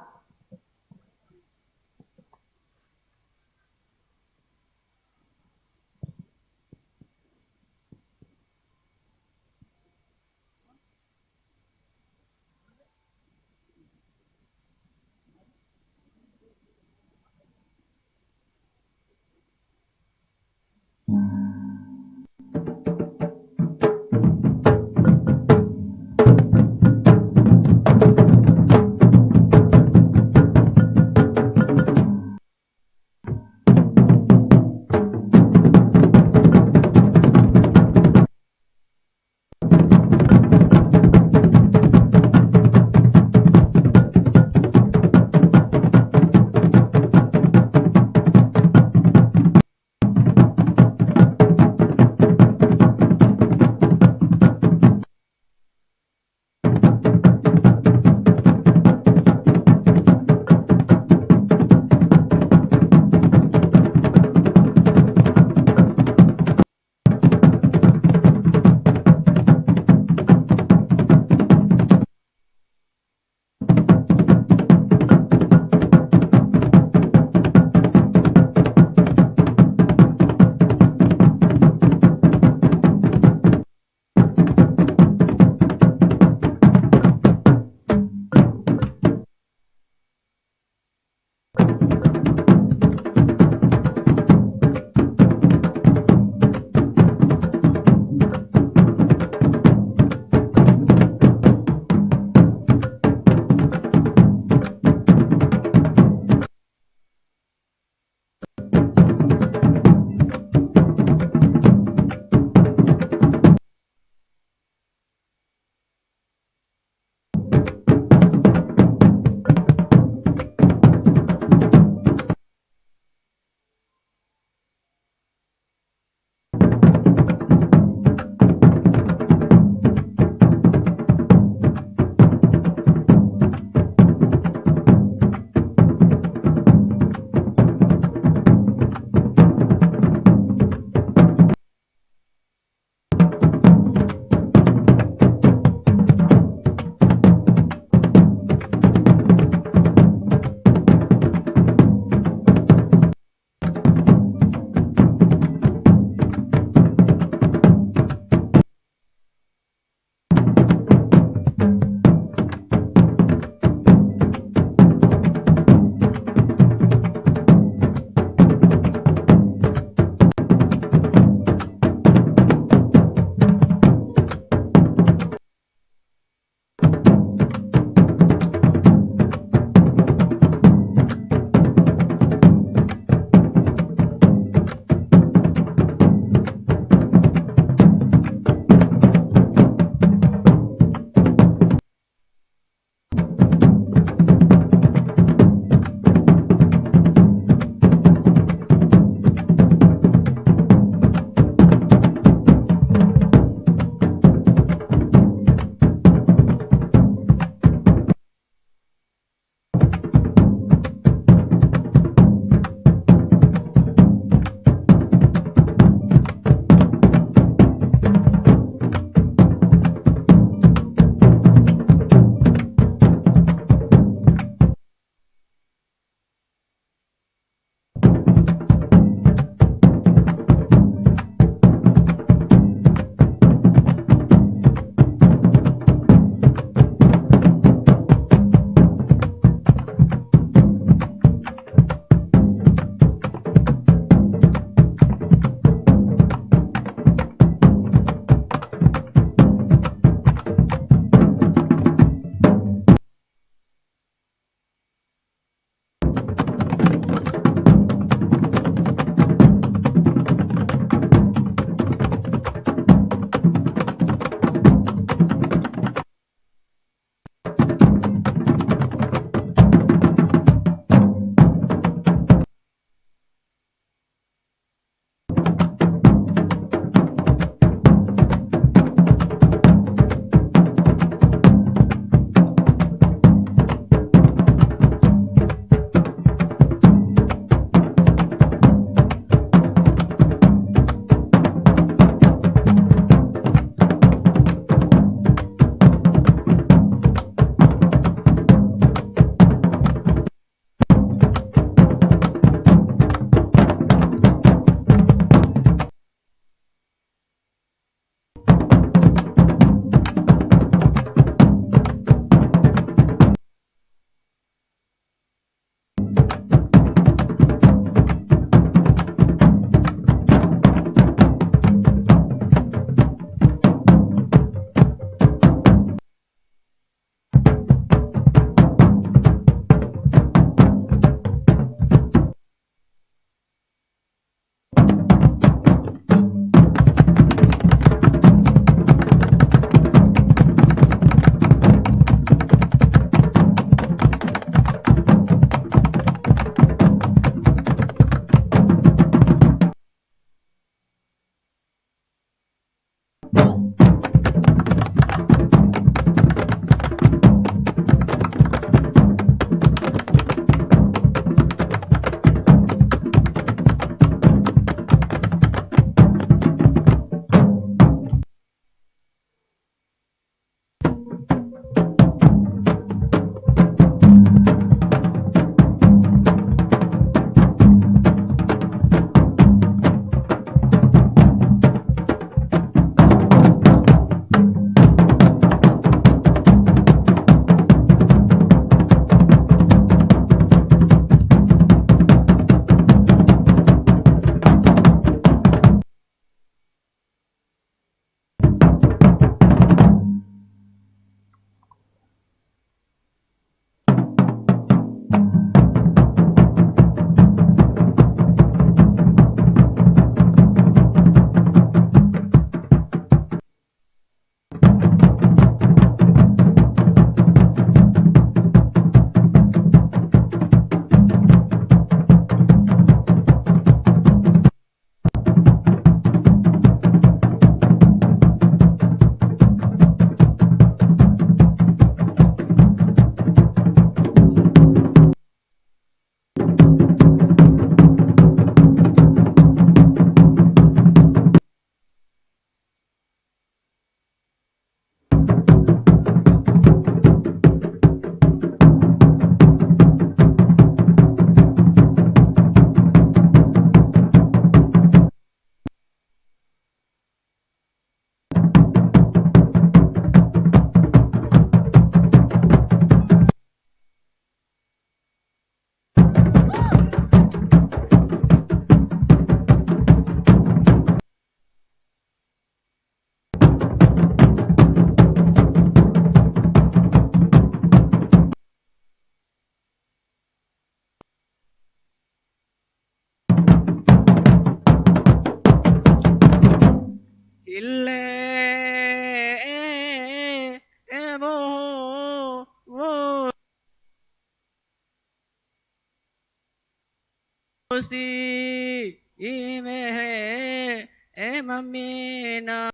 si imehe emamina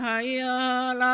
hayala.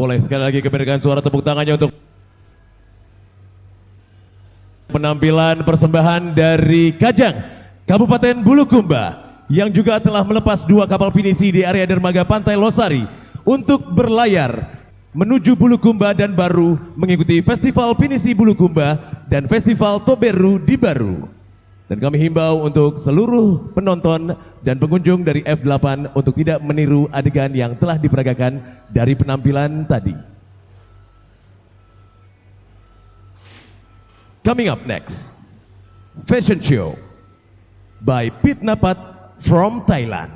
Boleh sekali lagi kembalikan suara tepuk tangannya untuk penampilan persembahan dari Kajang Kabupaten Bulukumba yang juga telah melepas 2 kapal pinisi di area dermaga Pantai Losari untuk berlayar menuju Bulukumba dan Baru mengikuti Festival Pinisi Bulukumba dan Festival Toberu di Baru. Dan kami himbau untuk seluruh penonton dan pengunjung dari F8 untuk tidak meniru adegan yang telah diperagakan dari penampilan tadi. Coming up next, Fashion Show by Pit Napat from Thailand.